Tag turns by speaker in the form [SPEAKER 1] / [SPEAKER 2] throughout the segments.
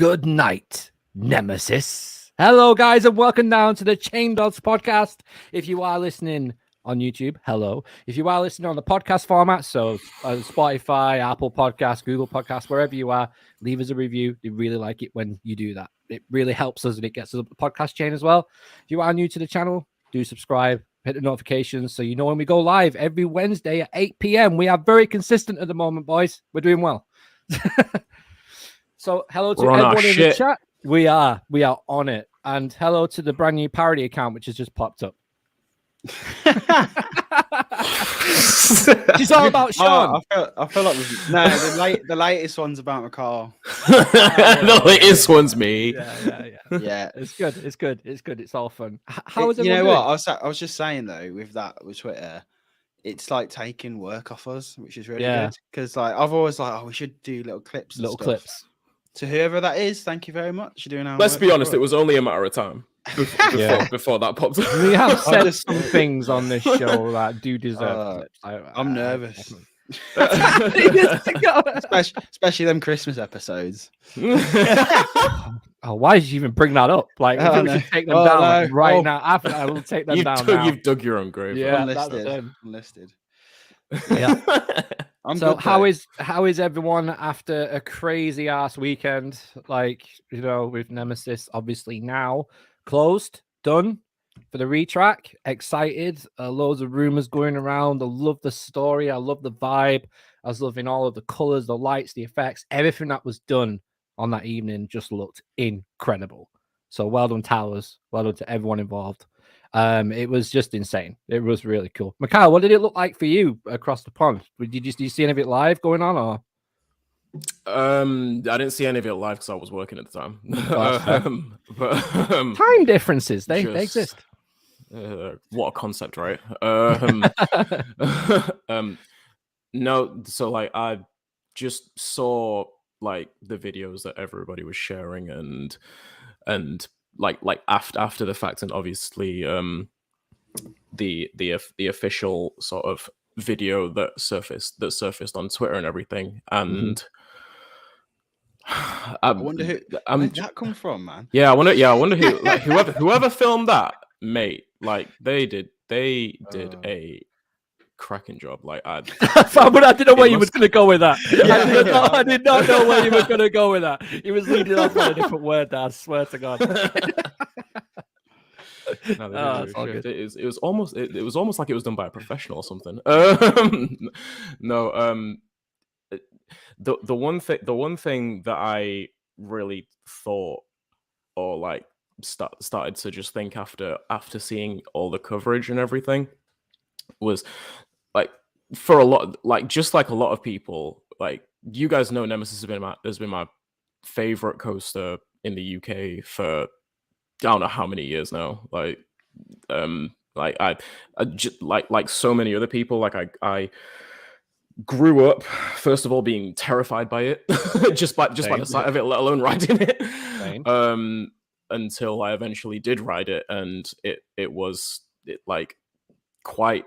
[SPEAKER 1] Goodnight Nemesis. Hello, guys, and welcome down to the Chain Dogs podcast. If you are listening on YouTube, hello. If you are listening on the podcast format, so Spotify, Apple Podcasts, Google Podcasts, wherever you are, leave us a review. We really like it when you do that. It really helps us and it gets us up the podcast chain as well. If you are new to the channel, do subscribe, hit the notifications so you know when we go live every Wednesday at 8 p.m. We are very consistent at the moment, boys. We're doing well. So hello to everyone in the chat. We are on it. And hello to the brand new parody account, which has just popped up. She's all about Sean.
[SPEAKER 2] I feel like the latest one's about McCall.
[SPEAKER 3] The latest one's me.
[SPEAKER 2] Yeah.
[SPEAKER 1] It's good. It's all fun. How is it?
[SPEAKER 2] You know what? I was just saying though, with Twitter, it's like taking work off us, which is really good. Because like I've always we should do little clips. To whoever that is, thank you very much. You're doing our
[SPEAKER 3] Let's
[SPEAKER 2] work.
[SPEAKER 3] be honest, it was only a matter of time before that popped up.
[SPEAKER 1] We have said some things on this show that do deserve clips.
[SPEAKER 2] I'm nervous. Especially them Christmas episodes.
[SPEAKER 1] Oh, why did you even bring that up? Like, we should take them down right now. After I will take them down now.
[SPEAKER 3] You've dug your own grave.
[SPEAKER 1] Yeah,
[SPEAKER 2] Unlisted.
[SPEAKER 1] Yeah.
[SPEAKER 2] So
[SPEAKER 1] how is everyone after a crazy ass weekend? Like, with Nemesis obviously now closed, done for the retrack. Excited, loads of rumors going around. I love the story. I love the vibe. I was loving all of the colors, the lights, the effects. Everything that was done on that evening just looked incredible. So well done, Towers. Well done to everyone involved. It was just insane. It was really cool. Mikhail, what did it look like for you across the pond? Did you see any of it live going on, or?
[SPEAKER 3] I didn't see any of it live because I was working at the time.
[SPEAKER 1] Time differences, they exist.
[SPEAKER 3] What a concept, right? No, so like I just saw like the videos that everybody was sharing and like after the fact, and obviously the official sort of video that surfaced on Twitter and everything, and
[SPEAKER 2] I wonder where did that come from, man.
[SPEAKER 3] I wonder who, like, whoever filmed that, mate, like they did a cracking job. Like I
[SPEAKER 1] didn't know where you was going to go with that. I did not know where you were going to go with that. He was leading off on a different word. I swear to God.
[SPEAKER 3] It was almost like it was done by a professional or something. The one thing that I really thought, or like started to just think after seeing all the coverage and everything, was like, for a lot, like just like a lot of people, like you guys know, Nemesis has been my favorite coaster in the UK for I don't know how many years now. Like I just, like so many other people, like I grew up first of all being terrified by it, just by the sight of it, let alone riding it. Until I eventually did ride it, and it like quite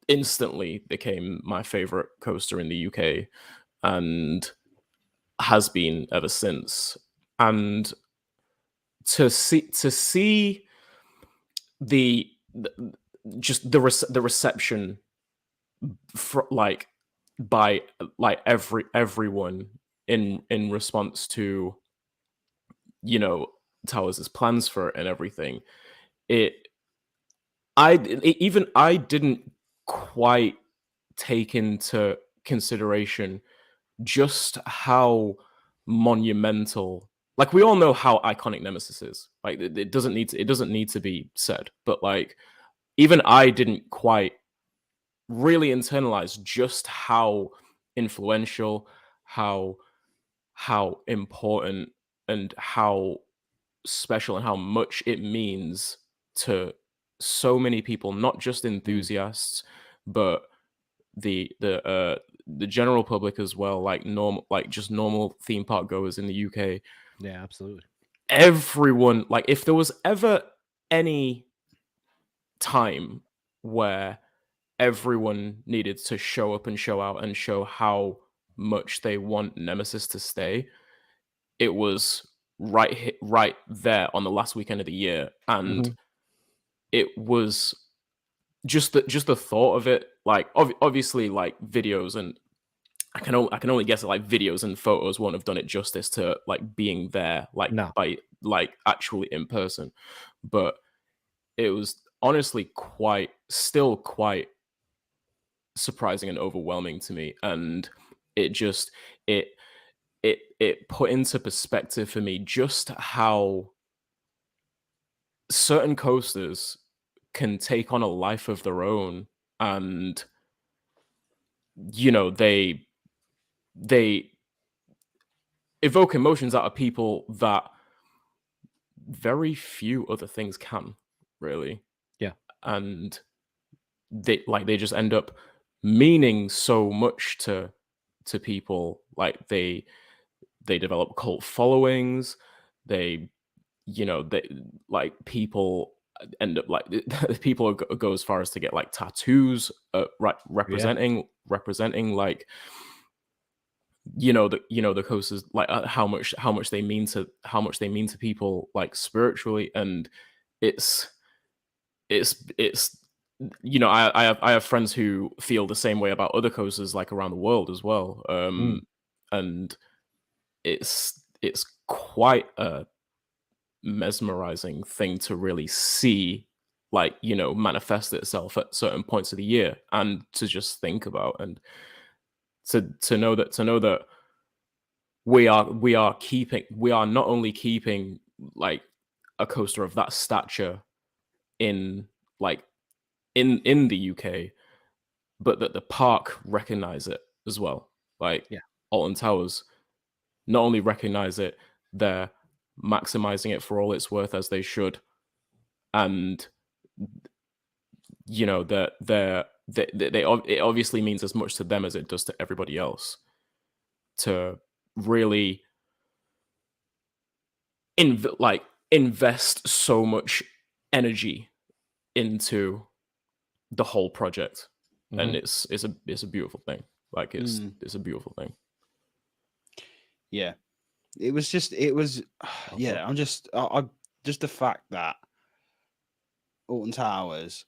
[SPEAKER 3] instantly became my favorite coaster in the UK, and has been ever since. And to see the reception like by like everyone in response to Towers' plans for it and everything, I didn't quite take into consideration just how monumental, like, we all know how iconic Nemesis is. Like, it doesn't need to be said, but like even I didn't quite really internalize just how influential, how important, and how special, and how much it means to so many people, not just enthusiasts, but the general public as well, like just normal theme park goers in the UK.
[SPEAKER 1] Yeah, absolutely.
[SPEAKER 3] Everyone, like, if there was ever any time where everyone needed to show up and show out and show how much they want Nemesis to stay, it was right there on the last weekend of the year, and it was just the thought of it. Like obviously, like videos, and I can only guess that like videos and photos won't have done it justice to like being there, like by like actually in person. But it was honestly still quite surprising and overwhelming to me, and it just it put into perspective for me just how certain coasters can take on a life of their own, and they evoke emotions out of people that very few other things can, really.
[SPEAKER 1] Yeah.
[SPEAKER 3] And they just end up meaning so much to people. Like they develop cult followings. They like people end up like people go as far as to get like tattoos representing like the coasters, like how much they mean to people, like spiritually. And it's I have friends who feel the same way about other coasters, like around the world as well. And it's quite a mesmerizing thing to really see, like manifest itself at certain points of the year, and to just think about, and to know that we are not only keeping like a coaster of that stature in the UK, but that the park recognize it as well. Like Alton Towers not only recognize it, they're maximizing it for all it's worth, as they should. And it obviously means as much to them as it does to everybody else, to really invest so much energy into the whole project. And it's a beautiful thing. Like it's a beautiful thing.
[SPEAKER 2] Yeah, it was yeah. I'm just the fact that Alton Towers,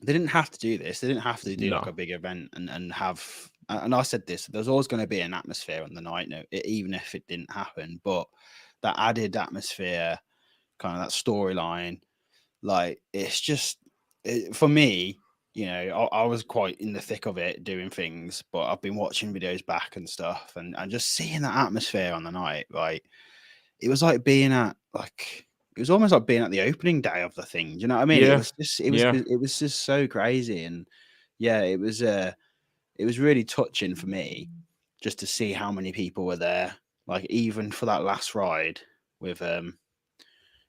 [SPEAKER 2] they didn't have to do this. They didn't have to do like a big event and have. And I said this: there's always going to be an atmosphere on the night, even if it didn't happen. But that added atmosphere, kind of that storyline, like it's just for me. I was quite in the thick of it doing things, but I've been watching videos back and stuff, and just seeing that atmosphere on the night, right? It was like being at it was almost like being at the opening day of the thing. Do you know what I mean?
[SPEAKER 3] Yeah.
[SPEAKER 2] It was just so crazy, and it was really touching for me just to see how many people were there. Like even for that last ride with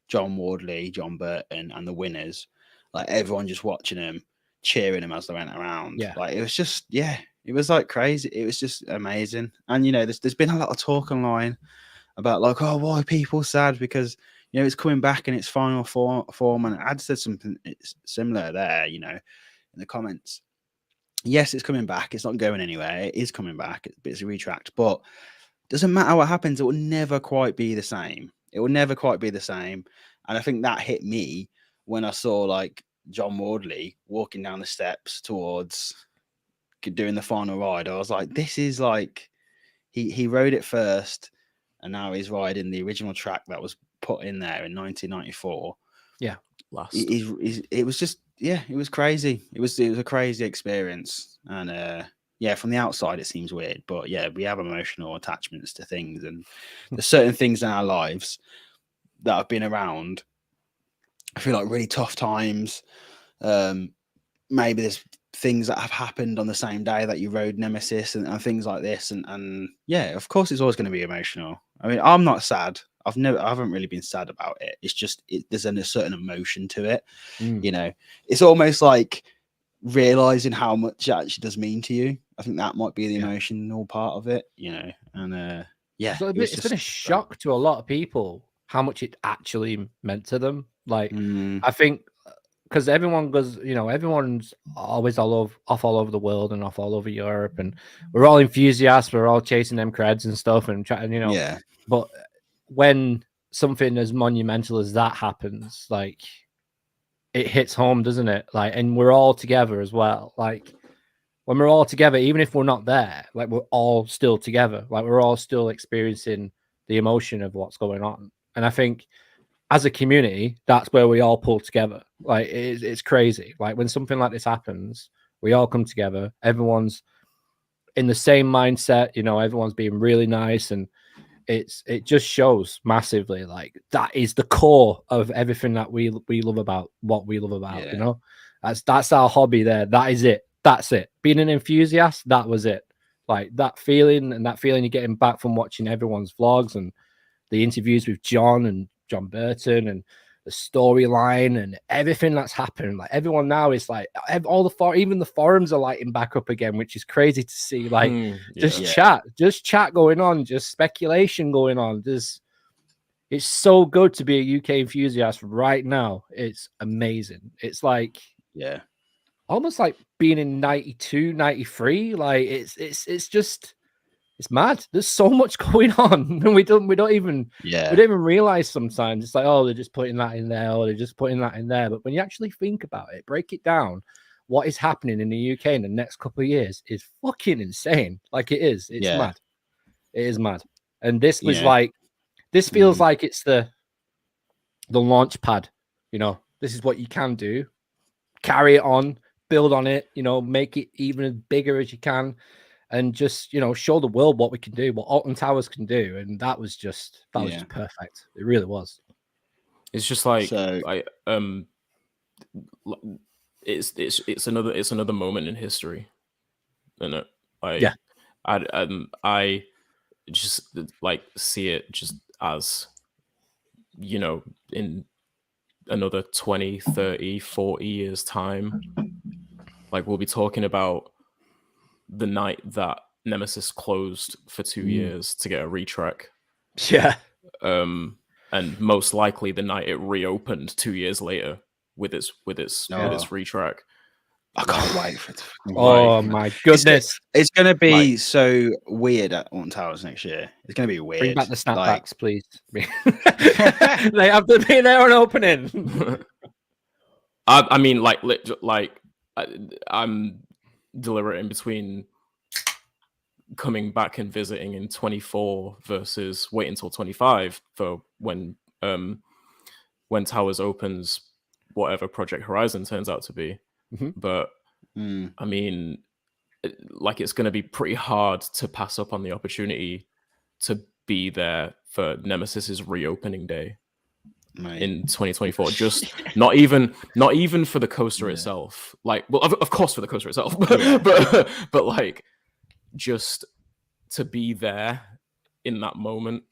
[SPEAKER 2] John Wardley, John Burton, and the winners, like everyone just watching them, cheering them as they went around.
[SPEAKER 1] Yeah.
[SPEAKER 2] Like it was just it was like crazy. It was just amazing. And there's been a lot of talk online about like, oh, why are people sad because it's coming back in its final form. And I'd said something similar there, in the comments. Yes, it's coming back. It's not going anywhere. It is coming back. It's a retract, but it doesn't matter what happens. It will never quite be the same. It will never quite be the same. And I think that hit me when I saw like John Wardley walking down the steps towards doing the final ride. I was like, this is like, he rode it first, and now he's riding the original track that was put in there in 1994.
[SPEAKER 1] Yeah,
[SPEAKER 2] it was just it was crazy. It was a crazy experience, and from the outside it seems weird, but we have emotional attachments to things, and there's certain things in our lives that have been around. I feel like really tough times. Maybe there's things that have happened on the same day that you rode Nemesis and things like this, and of course it's always going to be emotional. I mean, I'm not sad. I haven't really been sad about it. It's just there's a certain emotion to it. It's almost like realizing how much it actually does mean to you. I think that might be the emotional part of it, and
[SPEAKER 1] it's been a shock to a lot of people how much it actually meant to them. Like I think because everyone goes, everyone's always off all over the world and off all over Europe, and we're all enthusiasts. We're all chasing them creds and stuff and trying, but when something as monumental as that happens, like it hits home, doesn't it? Like, and we're all together as well. Like when we're all together, even if we're not there, like we're all still together. Like we're all still experiencing the emotion of what's going on. And I think as a community, that's where we all pull together. Like it's crazy. Like when something like this happens, we all come together. Everyone's in the same mindset. You know, everyone's being really nice, and it just shows massively. Like that is the core of everything that we love about what we love about.
[SPEAKER 2] Yeah.
[SPEAKER 1] You know, that's our hobby. There, that is it. That's it. Being an enthusiast, that was it. Like that feeling you're getting back from watching everyone's vlogs and the interviews with John and John Burton and the storyline and everything that's happened. Like everyone now is like even the forums are lighting back up again, which is crazy to see. Like just chat going on, just speculation going on. It's so good to be a UK enthusiast right now. It's amazing. It's like almost like being in 92, 93. Like it's mad. There's so much going on, and we don't even realize sometimes. It's like, oh, they're just putting that in there, or they're just putting that in there. But when you actually think about it, break it down, what is happening in the UK in the next couple of years is fucking insane. Like it is. It's mad. It is mad. And this was like, this feels like it's the launch pad. You know, this is what you can do. Carry it on, build on it. You know, make it even as bigger as you can. And just, you know, show the world what we can do, what Alton Towers can do. And that was just perfect. It really was.
[SPEAKER 3] It's just like it's another moment in history, isn't it? Like, I just like see it just as, you know, in another 20, 30, 40 years time, like we'll be talking about the night that Nemesis closed for 2 years to get a retrack.
[SPEAKER 1] Yeah.
[SPEAKER 3] And most likely the night it reopened 2 years later with its retrack.
[SPEAKER 2] I can't wait for it.
[SPEAKER 1] Oh my goodness.
[SPEAKER 2] It's going to be so weird at Alton Towers next year. It's going to be weird.
[SPEAKER 1] Bring back the snapbacks, please. They have to be there on opening.
[SPEAKER 3] I mean, I'm deliberate in between coming back and visiting in 24 versus wait until 25 for when Towers opens, whatever Project Horizon turns out to be. But I mean, like it's going to be pretty hard to pass up on the opportunity to be there for Nemesis's reopening day in 2024. Just not even for the coaster itself. Like, well, of course for the coaster itself, but like just to be there in that moment,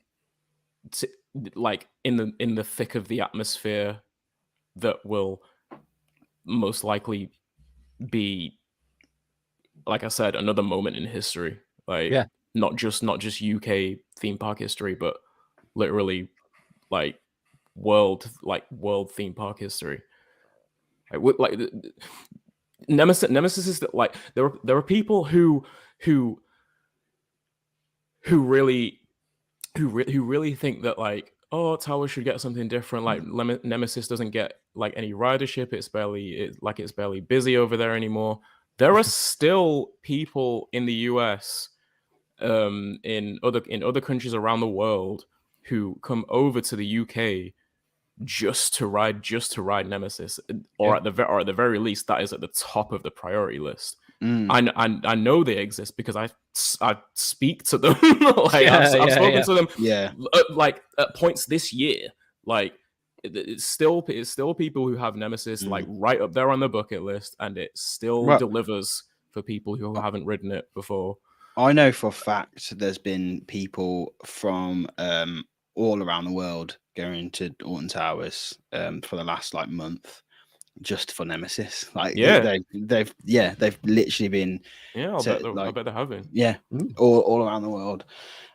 [SPEAKER 3] to, like in the thick of the atmosphere that will most likely be, like I said, another moment in history. Like not just UK theme park history, but literally like world theme park history. Like Nemesis is that, like there are people who really think that like, oh, Tower should get something different. Like Nemesis doesn't get like any ridership. It's barely busy over there anymore. There are still people in the US, in other countries around the world, who come over to the UK just to ride Nemesis, or at the very least, that is at the top of the priority list. I know they exist because I speak to them. Like I've spoken to them. Like at points this year. Like it's still people who have Nemesis like right up there on the bucket list, and it still delivers for people who haven't ridden it before.
[SPEAKER 2] I know for a fact there's been people from all around the world going to Alton Towers for the last like month just for Nemesis. Like they've literally been
[SPEAKER 3] I bet they have been.
[SPEAKER 2] All around the world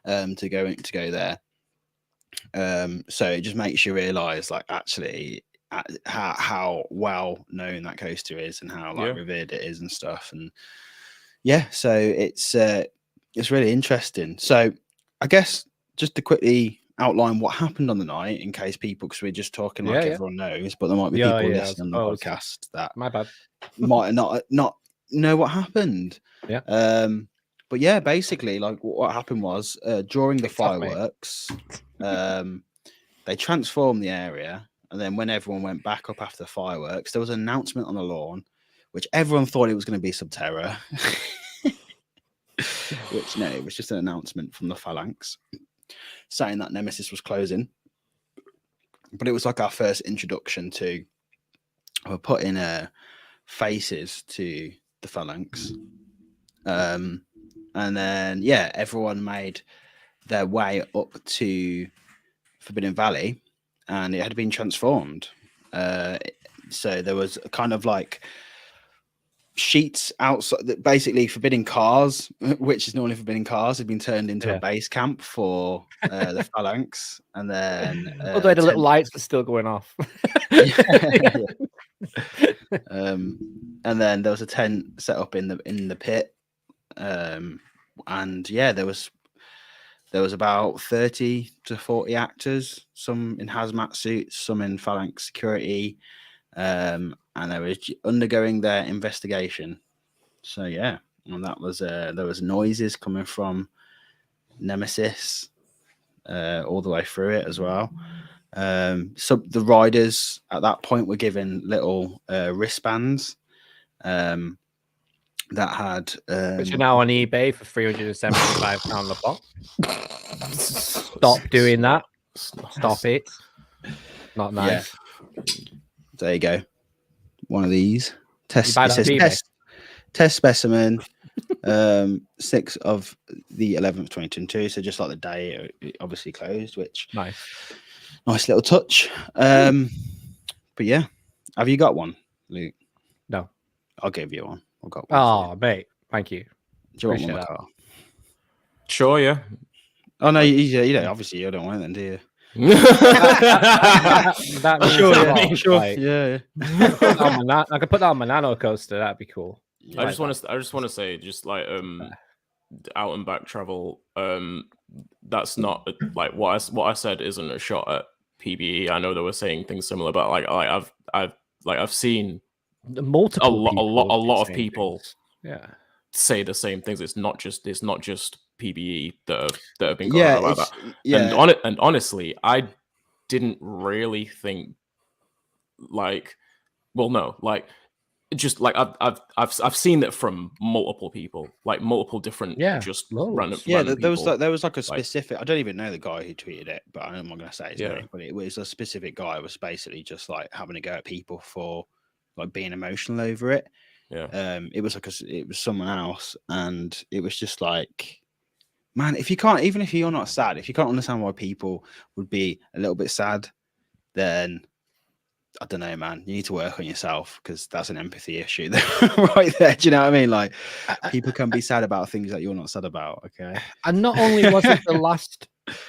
[SPEAKER 2] to go there. So it just makes you realize like actually how well known that coaster is and how like revered it is and stuff. And so it's really interesting. So I guess just to quickly outline what happened on the night in case people, because we're just talking like everyone knows, but there might be people listening on the podcast that
[SPEAKER 1] my bad
[SPEAKER 2] might not know what happened.
[SPEAKER 1] Yeah.
[SPEAKER 2] But yeah, basically, like what happened was during the fireworks, they transformed the area, and then when everyone went back up after the fireworks, there was an announcement on the lawn, which everyone thought it was going to be Subterra. Which no, it was just an announcement from the Phalanx saying that Nemesis was closing. But it was like our first introduction to putting faces to the Phalanx. And then everyone made their way up to Forbidden Valley, and it had been transformed. So there was kind of like sheets outside, basically forbidden cars, which is normally forbidden cars, had been turned into a base camp for the Phalanx, and then
[SPEAKER 1] although the little lights were still going off.
[SPEAKER 2] And then there was a tent set up in the pit, and there was about 30 to 40 actors, some in hazmat suits, some in Phalanx security, and they were undergoing their investigation. So and that was there was noises coming from Nemesis all the way through it as well. So the riders at that point were given little wristbands that had
[SPEAKER 1] which are now on eBay for £375 a box. Stop doing that. Stop it. Not nice.
[SPEAKER 2] There you go. One of these test specimen, 6 of the 11th, 2022. So just like the day it obviously closed, which
[SPEAKER 1] nice
[SPEAKER 2] little touch. But yeah, have you got one, Luke?
[SPEAKER 1] No,
[SPEAKER 2] I'll give you one. I've got one.
[SPEAKER 1] Oh, mate, thank you.
[SPEAKER 2] Do you want one, Carl?
[SPEAKER 3] Sure, yeah.
[SPEAKER 2] Oh no, you don't. Obviously, you don't want it, then, do you?
[SPEAKER 1] that means
[SPEAKER 2] sure.
[SPEAKER 1] Like,
[SPEAKER 2] yeah.
[SPEAKER 1] I could put that on my nano coaster. That'd be cool.
[SPEAKER 3] I just want to say, just like out and back travel. That's not like what I said isn't a shot at PBE. I know they were saying things similar, but I've seen
[SPEAKER 1] multiple
[SPEAKER 3] a lot of people
[SPEAKER 1] things.
[SPEAKER 3] say the same things. It's not just PBE that have been going on about that. Yeah. And honestly, I didn't really think just like I've seen that from multiple people, like multiple different random people.
[SPEAKER 2] There was like a specific. I don't even know the guy who tweeted it, but I'm not going to say his name. But it was a specific guy who was basically just like having a go at people for like being emotional over it.
[SPEAKER 3] Yeah.
[SPEAKER 2] It was someone else, and it was just like, man, if you can't, even if you're not sad, if you can't understand why people would be a little bit sad, then I don't know, man. You need to work on yourself, because that's an empathy issue right there. Do you know what I mean? Like, people can be sad about things that you're not sad about. Okay.
[SPEAKER 1] And not only was it the last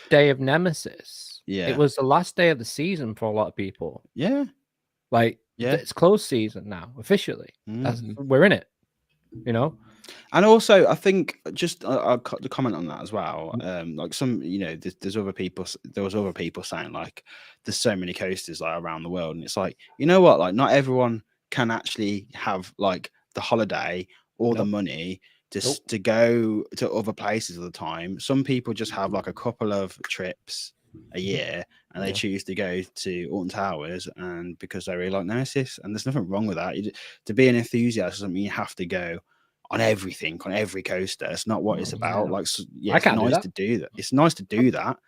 [SPEAKER 1] day of Nemesis,
[SPEAKER 2] it
[SPEAKER 1] was the last day of the season for a lot of people.
[SPEAKER 2] Yeah.
[SPEAKER 1] Like, it's closed season now officially. We're in it, you know.
[SPEAKER 2] And also, I think just I'll comment on that as well. Like some, there was other people saying like there's so many coasters like around the world, and it's like, you know what, like not everyone can actually have like the holiday or the money to go to other places all the time. Some people just have like a couple of trips a year, and they choose to go to Alton Towers, and because they really like Nemesis, and there's nothing wrong with that. To be an enthusiast doesn't mean you have to go on everything, on every coaster. It's not what it's about. Like, it's nice to do that. It's nice to do that,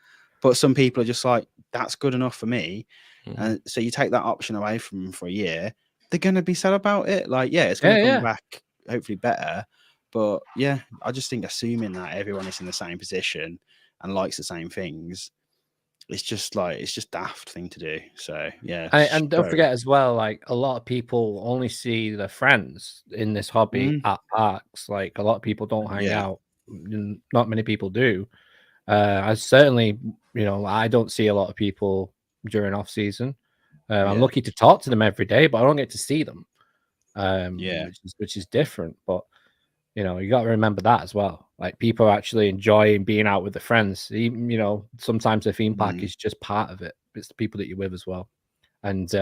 [SPEAKER 2] but some people are just like, that's good enough for me. And so you take that option away from them for a year, they're going to be sad about it. Like, it's going to come back hopefully better. But I just think assuming that everyone is in the same position and likes the same things, it's just daft thing to do. So
[SPEAKER 1] and don't forget as well, like a lot of people only see their friends in this hobby at parks. Like a lot of people don't hang out. Not many people do. I certainly, I don't see a lot of people during off season. I'm lucky to talk to them every day, but I don't get to see them. Which is different. But you got to remember that as well. Like people are actually enjoying being out with the friends. Even, you know, sometimes the theme park is just part of it. It's the people that you're with as well. And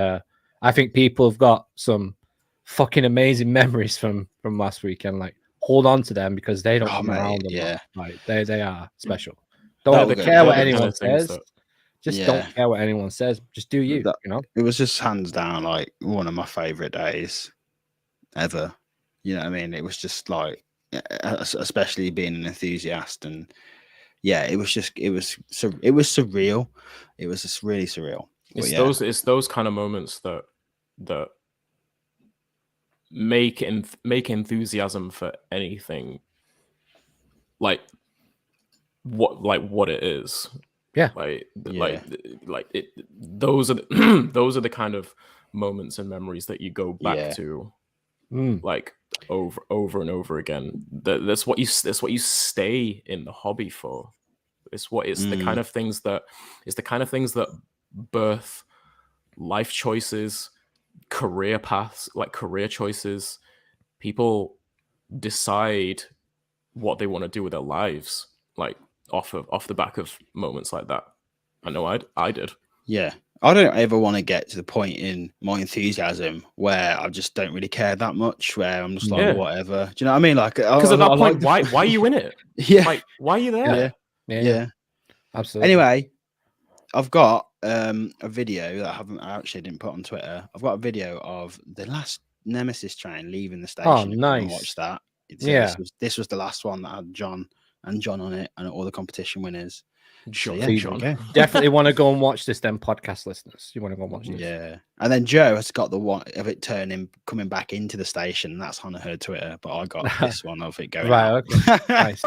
[SPEAKER 1] I think people have got some fucking amazing memories from last weekend. Like, hold on to them because they don't come around a lot. Like, they are special. Don't ever care what anyone says. Just don't care what anyone says. Just do you. You know,
[SPEAKER 2] it was just hands down like one of my favorite days ever. You know what I mean? It was just like, especially being an enthusiast, and yeah, it was surreal. It was just really surreal.
[SPEAKER 3] It's those kind of moments that make enthusiasm for anything like what it is.
[SPEAKER 1] Yeah.
[SPEAKER 3] Like it. Those are the kind of moments and memories that you go back to, like over and over again. That's what you stay in the hobby for. It's the kind of things that birth life choices, career paths, like career choices. People decide what they want to do with their lives, like off the back of moments like that. I know I did.
[SPEAKER 2] Yeah. I don't ever want to get to the point in my enthusiasm where I just don't really care that much, where I'm just like, whatever. Do you know what I mean? Like,
[SPEAKER 3] because at that point, why are you in it?
[SPEAKER 2] Yeah.
[SPEAKER 3] Like, why are you there?
[SPEAKER 2] Yeah.
[SPEAKER 1] Absolutely.
[SPEAKER 2] Anyway, I've got a video that I actually didn't put on Twitter. I've got a video of the last Nemesis train leaving the station.
[SPEAKER 1] Oh, nice.
[SPEAKER 2] Watch that. This was the last one that had John on it and all the competition winners.
[SPEAKER 3] John.
[SPEAKER 1] Definitely want to go and watch this, then, podcast listeners. You want to go and watch this?
[SPEAKER 2] Yeah. And then Joe has got the one of it coming back into the station. That's on her Twitter, but I got this one of it going.
[SPEAKER 1] Right.
[SPEAKER 2] Out.
[SPEAKER 1] Okay. Nice.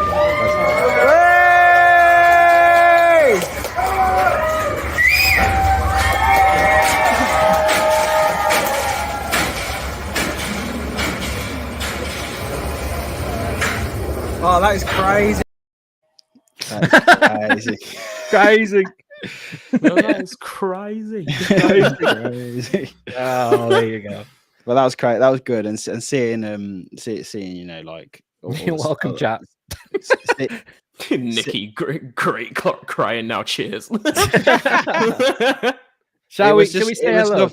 [SPEAKER 4] Oh, that is crazy.
[SPEAKER 1] Crazy.
[SPEAKER 3] No, that is crazy.
[SPEAKER 2] Crazy.
[SPEAKER 1] Oh, there you go.
[SPEAKER 2] Well, that was great. That was good. And seeing you know, like,
[SPEAKER 1] you're welcome, chat.
[SPEAKER 3] Nikki, great crying now. Cheers.
[SPEAKER 1] Shall we say hello?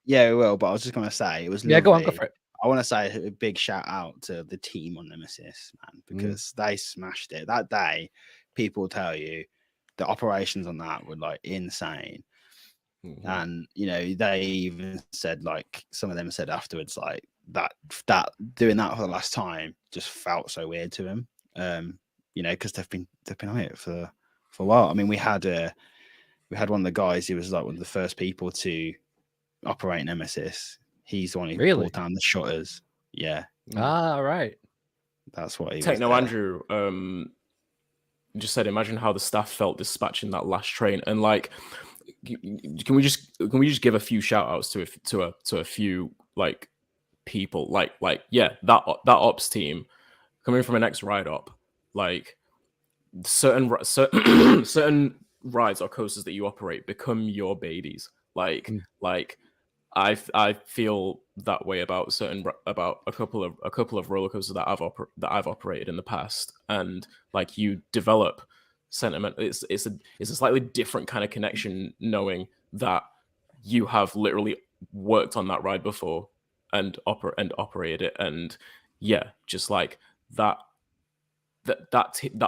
[SPEAKER 2] Yeah, we will. But I was just gonna say it was.
[SPEAKER 1] Yeah, go on, go for it.
[SPEAKER 2] I want to say a big shout out to the team on Nemesis, man, because they smashed it that day. People tell you the operations on that were like insane. And you know, they even said, like, some of them said afterwards, like that doing that for the last time just felt so weird to them. You know, because they've been on it for a while. I mean, we had one of the guys who was like one of the first people to operate Nemesis. He's the one who pulled down the shutters. Yeah.
[SPEAKER 1] Ah, right.
[SPEAKER 2] That's what he
[SPEAKER 3] Techno Andrew just said, imagine how the staff felt dispatching that last train. And like, can we just give a few shout outs to a few like people like that ops team coming from an ex ride op, like certain rides or coasters that you operate become your babies. Like I feel that way about a couple of roller coasters that I've operated in the past, and like you develop sentiment. It's a slightly different kind of connection knowing that you have literally worked on that ride before and operated it, and just like that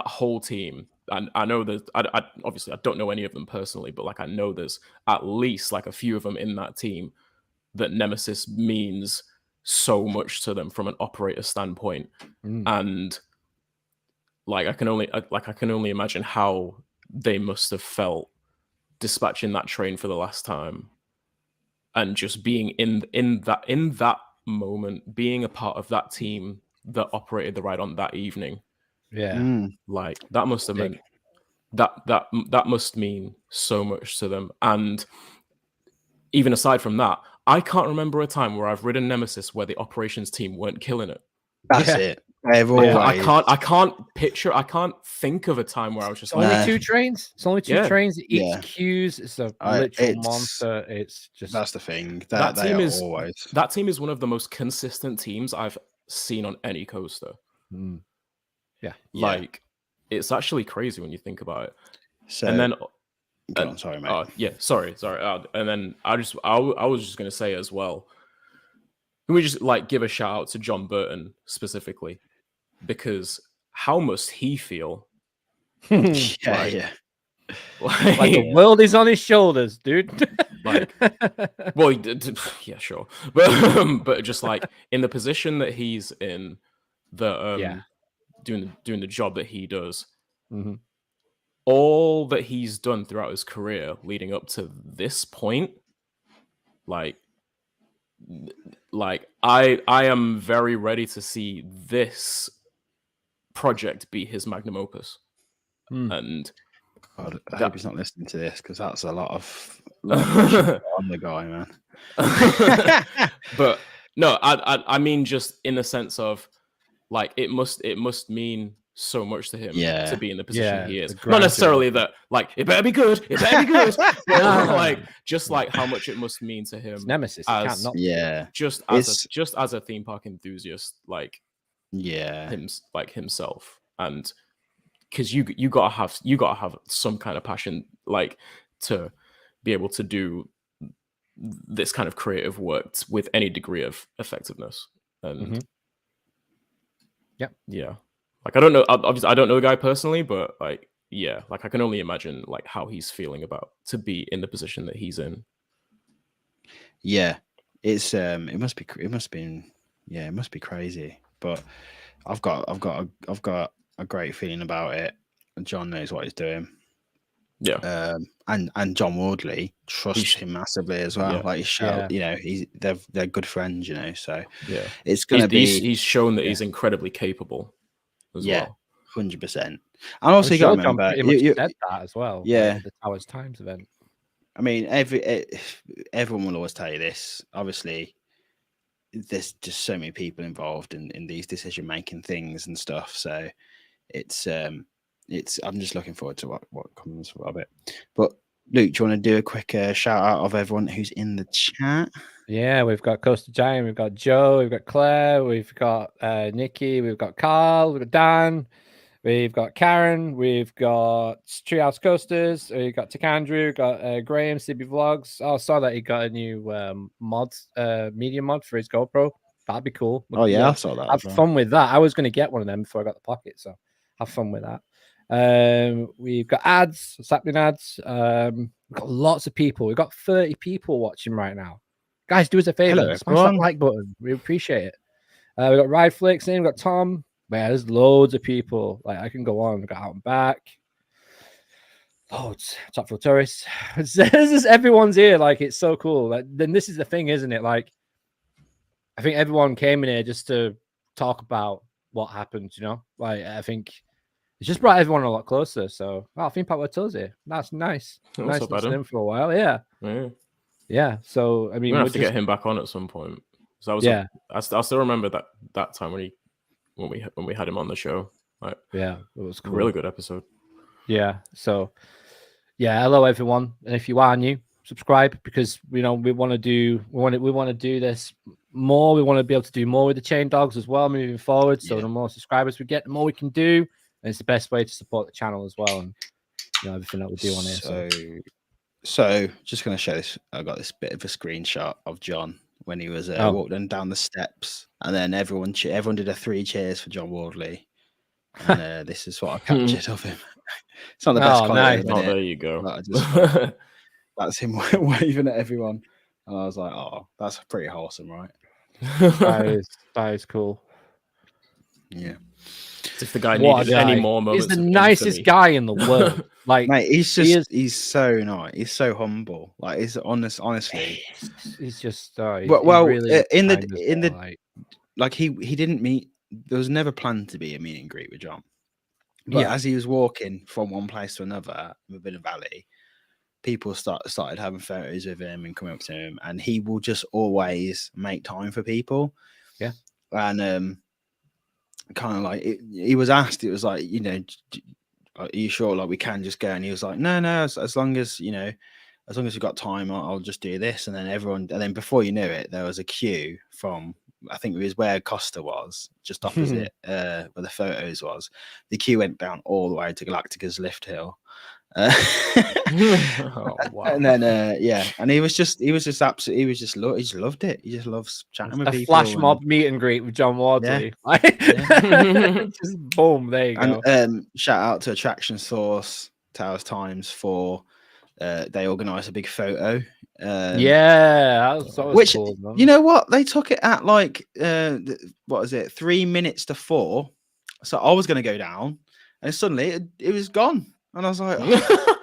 [SPEAKER 3] whole team. And I know that I obviously I don't know any of them personally, but like I know there's at least like a few of them in that team that Nemesis means so much to them from an operator standpoint. And like I can only imagine how they must have felt dispatching that train for the last time, and just being in that moment, being a part of that team that operated the ride on that evening. Like that must have meant that must mean so much to them. And even aside from that, I can't remember a time where I've ridden Nemesis where the operations team weren't killing it.
[SPEAKER 2] That's it. I
[SPEAKER 3] can't think of a time where I was just
[SPEAKER 1] only two trains. It's only two trains. Each queues is a literal monster. It's just
[SPEAKER 2] that's the thing.
[SPEAKER 3] That team is one of the most consistent teams I've seen on any coaster. Like, it's actually crazy when you think about it.
[SPEAKER 2] So,
[SPEAKER 3] and then,
[SPEAKER 2] go on, sorry, mate.
[SPEAKER 3] Sorry. And then I was just gonna say as well. Can we just like give a shout out to John Burton specifically, because how must he feel?
[SPEAKER 2] Yeah.
[SPEAKER 1] Like the world is on his shoulders, dude.
[SPEAKER 3] Like, well, yeah, sure, but just like in the position that he's in, doing the job that he does, all that he's done throughout his career leading up to this point, like I am very ready to see this project be his magnum opus. And
[SPEAKER 2] God, I hope he's not listening to this, because that's a lot of pressure on the guy, man.
[SPEAKER 3] But no, I mean, just in the sense of like it must mean so much to him to be in the position he is. Not necessarily that like it better be good, but like just like how much it must mean to him.
[SPEAKER 1] It's Nemesis,
[SPEAKER 3] as, just as a theme park enthusiast, like himself, and because you gotta have some kind of passion, like to be able to do this kind of creative work with any degree of effectiveness. And like I don't know, obviously I don't know the guy personally, but like like I can only imagine like how he's feeling about to be in the position that he's in.
[SPEAKER 2] It's it must be crazy, but I've got a great feeling about it. John knows what he's doing. And John Wardley trusts him massively as well. Like he's shown, you know, they're good friends, you know. So it's gonna be.
[SPEAKER 3] He's shown that he's incredibly capable as well.
[SPEAKER 2] 100%. And also, you got to remember,
[SPEAKER 1] you said that as well.
[SPEAKER 2] Yeah,
[SPEAKER 1] the Towers Times event.
[SPEAKER 2] I mean, everyone will always tell you this. Obviously, there's just so many people involved in these decision making things and stuff. So it's I'm just looking forward to what comes of it. But Luke, do you want to do a quick shout out of everyone who's in the chat?
[SPEAKER 1] Yeah, we've got Coaster Giant, we've got Joe, we've got Claire, we've got Nikki, we've got Carl, we've got Dan, we've got Karen, we've got Treehouse Coasters, we've got Andrew, we've got Graham, CB Vlogs. I saw that he got a new medium mod for his GoPro. That'd be cool.
[SPEAKER 2] I saw that.
[SPEAKER 1] Have fun with that. I was going to get one of them before I got the Pocket, so have fun with that. We've got ads, sapling ads. We've got lots of people. We've got 30 people watching right now. Guys, do us a favor, smash that like button. We appreciate it. We've got Ride Flicks in, we've got Tom. Man, there's loads of people. Like I can go on. We've got Out and Back. Loads. Top Floor Tourists. It's just everyone's here. Like it's so cool. Like, then this is the thing, isn't it? Like I think everyone came in here just to talk about what happened, you know? Like I think it's just brought everyone a lot closer. So, theme park with Toes here. That's nice. Nice listening for a while. Yeah. So, I mean,
[SPEAKER 3] we're gonna have to get him back on at some point. So I still remember that time when we had him on the show. Like, it
[SPEAKER 1] was cool.
[SPEAKER 3] A really good episode.
[SPEAKER 1] Yeah. So, hello everyone, and if you are new, subscribe, because we want to do this more. We want to be able to do more with the Chain Dogs as well moving forward. So the more subscribers we get, the more we can do. And it's the best way to support the channel as well, and everything that we do on here.
[SPEAKER 2] So just going to show this. I got this bit of a screenshot of John when he was walking down the steps, and then everyone did a 3 cheers for John Wardley. And this is what I captured of him. It's not the best quality.
[SPEAKER 3] Nice. There you go.
[SPEAKER 2] That's him waving at everyone, and I was like, "Oh, that's pretty wholesome, right?"
[SPEAKER 1] that is cool.
[SPEAKER 2] Yeah.
[SPEAKER 3] If the guy needed any more moments,
[SPEAKER 1] he's the nicest guy in the world. Like,
[SPEAKER 2] mate, he's so nice. He's so humble. Like, he's honestly,
[SPEAKER 1] he's just
[SPEAKER 2] really he didn't meet. There was never planned to be a meet and greet with John, but as he was walking from one place to another within a valley, people started having photos of him and coming up to him, and he will just always make time for people.
[SPEAKER 1] Yeah,
[SPEAKER 2] and kind of like he was asked, it was like, are you sure like we can just go? And he was like, no, as long as we've got time, I'll just do this. And then before you knew it, there was a queue from I think it was where Costa was, just opposite where the photos was. The queue went down all the way to Galactica's lift hill.
[SPEAKER 3] Oh, wow.
[SPEAKER 2] And then and he just loved it. He just loves chatting with people.
[SPEAKER 1] Flash mob meet and greet with John Wardley. Just boom, there you go.
[SPEAKER 2] And shout out to Attraction Source Towers Times for they organised a big photo.
[SPEAKER 1] That was cool, man.
[SPEAKER 2] You know what? They took it at like what is it? 3 minutes to 4. So I was going to go down, and suddenly it was gone, and I was like, oh.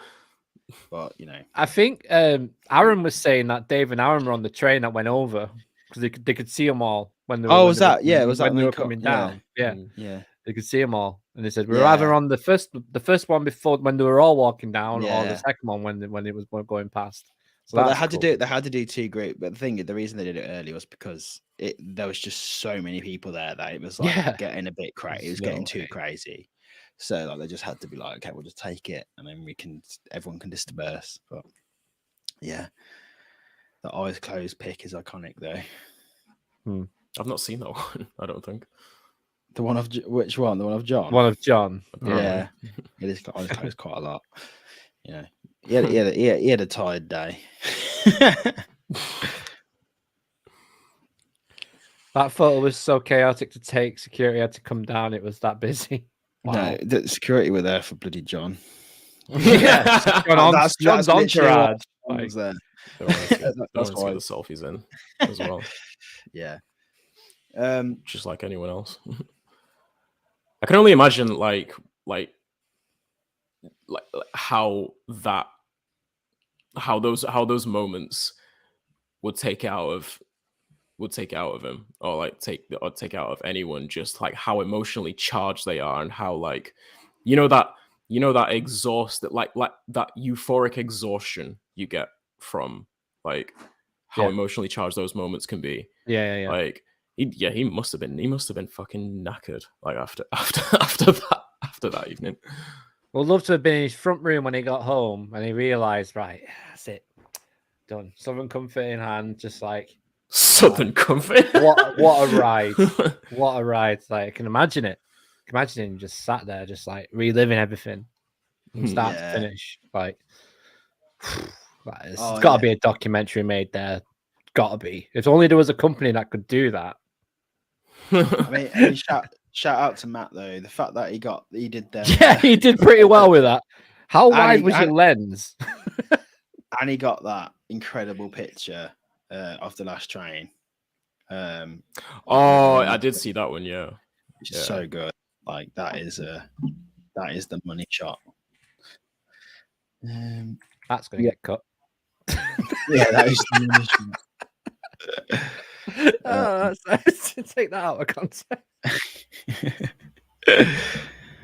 [SPEAKER 2] But you know,
[SPEAKER 1] I think Aaron was saying that Dave and Aaron were on the train that went over because they could see them all when they were.
[SPEAKER 2] Oh, was that? Yeah, was that
[SPEAKER 1] when they were coming down? Yeah, they could see them all, and they said we were either on the first one before when they were all walking down, or the second one when it was going past. So
[SPEAKER 2] but they had to do 2 groups. But the reason they did it early was because there was just so many people there that it was like getting a bit crazy. It was getting too crazy. So like they just had to be like, okay, we'll just take it, and then everyone can disperse. But yeah, the eyes closed pick is iconic though.
[SPEAKER 3] I've not seen that one. I don't think.
[SPEAKER 2] The one of which one? The one of John.
[SPEAKER 1] One of John.
[SPEAKER 2] Yeah, it is eyes closed quite a lot. You know, he had a tired day.
[SPEAKER 1] That photo was so chaotic to take. Security had to come down. It was that busy. Wow.
[SPEAKER 2] No, the security were there for bloody John.
[SPEAKER 1] Yeah, John's entourage.
[SPEAKER 2] Was there.
[SPEAKER 3] That's why the selfies in as well.
[SPEAKER 2] Yeah.
[SPEAKER 3] Just like anyone else. I can only imagine like how those moments would take out of him, or like take out of anyone, just like how emotionally charged they are, and how like that exhaust like that euphoric exhaustion you get from like how emotionally charged those moments can be. Like he must have been fucking knackered like after that evening.
[SPEAKER 1] Well, love to have been in his front room when he got home and he realized, right, that's it, done. Southern Comfort in hand, just like
[SPEAKER 3] Southern Comfort.
[SPEAKER 1] What a ride! What a ride! Like I can imagine it. Imagine him just sat there, just like reliving everything from start to finish. Like, it's got to be a documentary made there. Got to be. If only there was a company that could do that.
[SPEAKER 2] I mean, shout out to Matt though. The fact that he did that.
[SPEAKER 1] Yeah, he did pretty well with that. How wide was your lens?
[SPEAKER 2] And he got that incredible picture of the last train.
[SPEAKER 3] I did see that one. Yeah,
[SPEAKER 2] it's so good. Like that is the money shot.
[SPEAKER 1] That's gonna get cut.
[SPEAKER 2] Yeah, that is the money shot.
[SPEAKER 1] Take that out of context.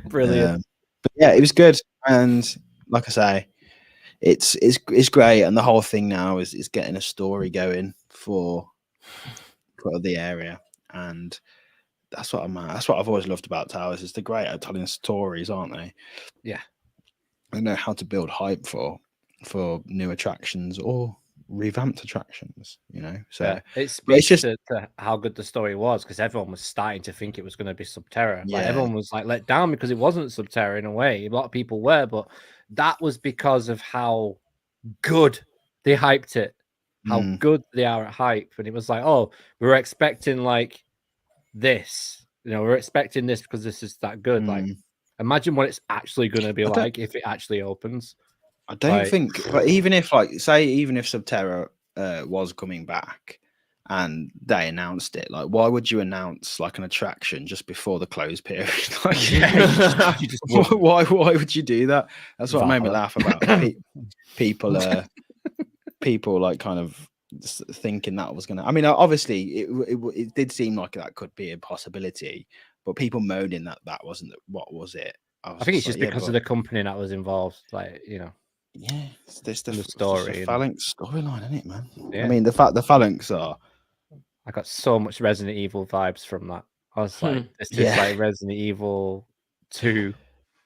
[SPEAKER 1] Brilliant.
[SPEAKER 2] But yeah, it was good, and like I say, it's great, and the whole thing now is getting a story going for the area, and that's what I've always loved about Towers. Is they're great at telling stories, aren't they?
[SPEAKER 1] Yeah,
[SPEAKER 2] they know how to build hype for new attractions or revamped attractions, so
[SPEAKER 1] it speaks to how good the story was, because everyone was starting to think it was going to be Subterra. Like everyone was like let down because it wasn't Subterra in a way. A lot of people were, but that was because of how good they hyped it, how good they are at hype. And it was like, oh, we were expecting like this, we're expecting this because this is that good. Like imagine what it's actually going to be like if it actually opens.
[SPEAKER 2] I don't think, but even if Subterra was coming back and they announced it, like, why would you announce like an attraction just before the close period? Like, why would you do that? That's what made me laugh about people like kind of thinking that was gonna. I mean, obviously, it did seem like that could be a possibility, but people moaning that wasn't. What was it?
[SPEAKER 1] I think it's just because of the company that was involved, like
[SPEAKER 2] Yeah, it's the
[SPEAKER 1] story.
[SPEAKER 2] Phalanx storyline, isn't it, man?
[SPEAKER 1] Yeah.
[SPEAKER 2] I mean, the fact the Phalanx are.
[SPEAKER 1] I got so much Resident Evil vibes from that. I was like, this is like Resident Evil 2,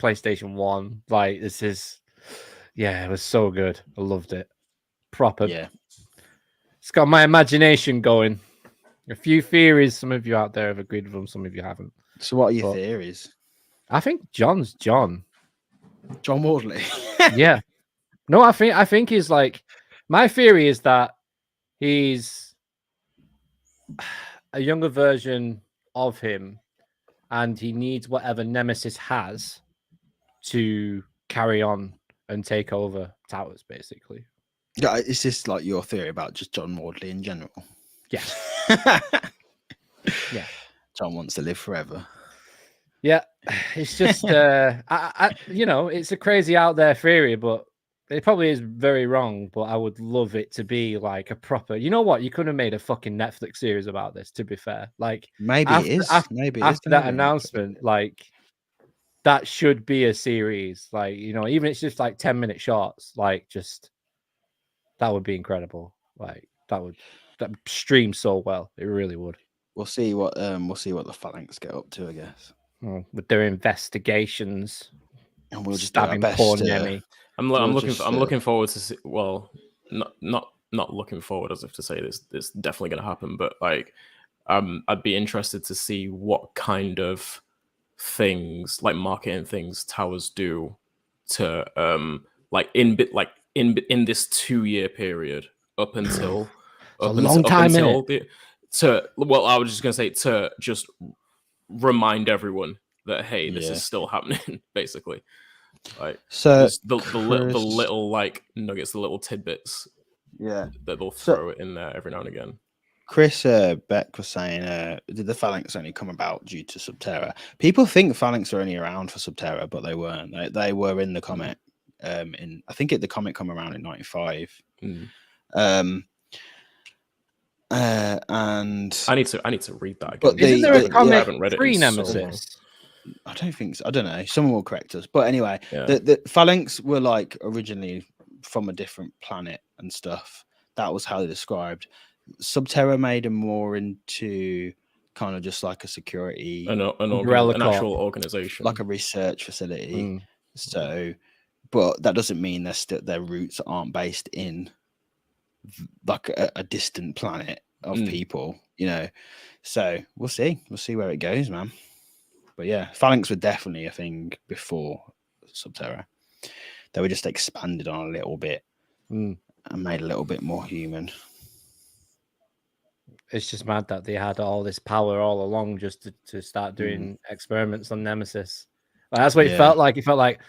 [SPEAKER 1] PlayStation 1. Like, this is, it was so good. I loved it. Proper.
[SPEAKER 2] Yeah.
[SPEAKER 1] It's got my imagination going. A few theories. Some of you out there have agreed with them. Some of you haven't.
[SPEAKER 2] So what are your theories?
[SPEAKER 1] I think John's John.
[SPEAKER 2] John Wardley.
[SPEAKER 1] Yeah. No, I think he's like. My theory is that he's a younger version of him, and he needs whatever Nemesis has to carry on and take over towers, basically.
[SPEAKER 2] Yeah, is this like your theory about just John Wardley in general?
[SPEAKER 1] Yeah. Yeah.
[SPEAKER 2] John wants to live forever.
[SPEAKER 1] Yeah, it's just it's a crazy out there theory, but it probably is very wrong. But I would love it to be like a proper. You know what? You could have made a fucking Netflix series about this. To be fair, like
[SPEAKER 2] maybe it is.
[SPEAKER 1] After that announcement, like that should be a series. Like even if it's just like 10-minute shorts, like just that would be incredible. Like that stream so well. It really would.
[SPEAKER 2] We'll see what the Phalanx get up to, I guess.
[SPEAKER 1] With their investigations,
[SPEAKER 2] and we'll just
[SPEAKER 1] stabbing poor Nemi.
[SPEAKER 3] I'm looking forward to see. Well, not looking forward as if to say this. It's definitely going to happen, but like, I'd be interested to see what kind of things, like marketing things, towers do to in this 2-year period up until
[SPEAKER 1] I was
[SPEAKER 3] just going to say to just remind everyone that hey, this is still happening, basically. Like,
[SPEAKER 2] so
[SPEAKER 3] the little like nuggets, the little tidbits, that they'll throw it in there every now and again.
[SPEAKER 2] Chris Beck was saying, did the Phalanx only come about due to Subterra? People think Phalanx were only around for Subterra, but they weren't. They were in the comic. I think the comic come around in 95. And
[SPEAKER 3] I need to read that again.
[SPEAKER 1] But isn't there a comic pre-Nemesis?
[SPEAKER 2] I don't think so. I don't know. Someone will correct us. But anyway, the Phalanx were like originally from a different planet and stuff. That was how they described. Subterra made them more into kind of just like a security,
[SPEAKER 3] an actual organization,
[SPEAKER 2] like a research facility. So, but that doesn't mean their roots aren't based in like a distant planet of people, So we'll see where it goes, man. But yeah, Phalanx were definitely a thing before Subterra. They were just expanded on a little bit and made a little bit more human.
[SPEAKER 1] It's just mad that they had all this power all along just to start doing experiments on Nemesis. Like, that's what it felt like. It felt like,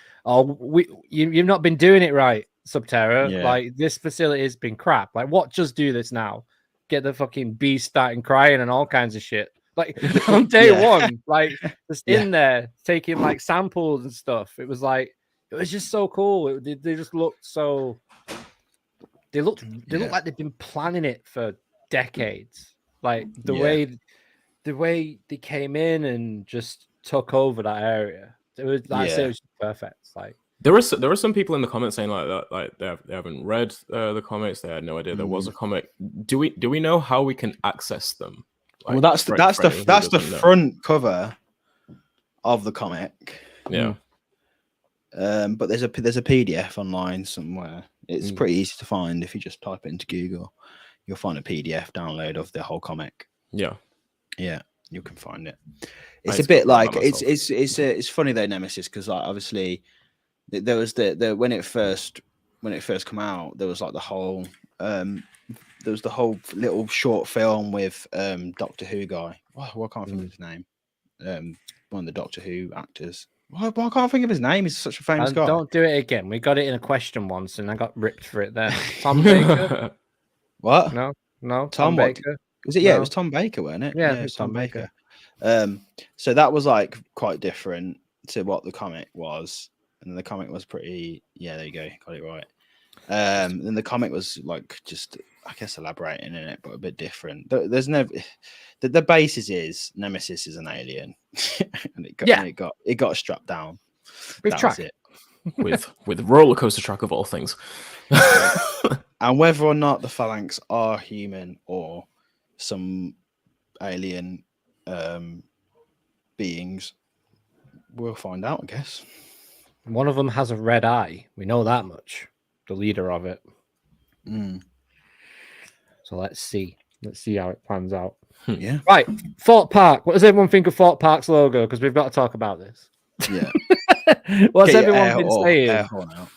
[SPEAKER 1] you've not been doing it right, Subterra.
[SPEAKER 2] Yeah.
[SPEAKER 1] Like, this facility has been crap. Like, what? Just do this now. Get the fucking beast starting crying and all kinds of shit. Like, on day one, like, just in there taking like samples and stuff. It was just so cool. They just looked so. They looked like they've been planning it for decades. Like the way they came in and just took over that area. It was it was perfect. Like
[SPEAKER 3] there were some people in the comments saying like that, like they haven't read the comics. They had no idea there was a comic. Do we know how we can access them? Like,
[SPEAKER 2] well, that's the front cover of the comic.
[SPEAKER 3] Yeah.
[SPEAKER 2] But there's a PDF online somewhere. It's pretty easy to find if you just type it into Google. You'll find a PDF download of the whole comic.
[SPEAKER 3] Yeah,
[SPEAKER 2] you can find it. It's a bit like it's funny though, Nemesis, because like obviously there was the when it first come out, there was like the whole little short film with Doctor Who guy. Why can't I think of his name? One of the Doctor Who actors. Why can't I think of his name? He's such a famous guy.
[SPEAKER 1] Don't do it again. We got it in a question once, and I got ripped for it then. Tom Baker.
[SPEAKER 2] What?
[SPEAKER 1] No.
[SPEAKER 2] Tom
[SPEAKER 1] Baker.
[SPEAKER 2] Was it? Yeah, it was Tom Baker, wasn't it?
[SPEAKER 1] Yeah, it was Tom Baker.
[SPEAKER 2] So that was like quite different to what the comic was, and the comic was pretty. Yeah, there you go, got it right. Then the comic was like just, I guess, elaborating in it, but a bit different. There's no the basis is Nemesis is an alien, and it got strapped down.
[SPEAKER 1] That was
[SPEAKER 2] it.
[SPEAKER 3] with roller coaster track of all things.
[SPEAKER 2] And whether or not the Phalanx are human or some alien beings, we'll find out, I guess.
[SPEAKER 1] One of them has a red eye. We know that much. The leader of it. So let's see how it pans out.
[SPEAKER 2] Yeah.
[SPEAKER 1] Right. Thorpe Park. What does everyone think of Thorpe Park's logo? Because we've got to talk about this.
[SPEAKER 2] Yeah.
[SPEAKER 1] What's
[SPEAKER 2] Get your
[SPEAKER 1] everyone been
[SPEAKER 2] air
[SPEAKER 1] saying?
[SPEAKER 2] horn out.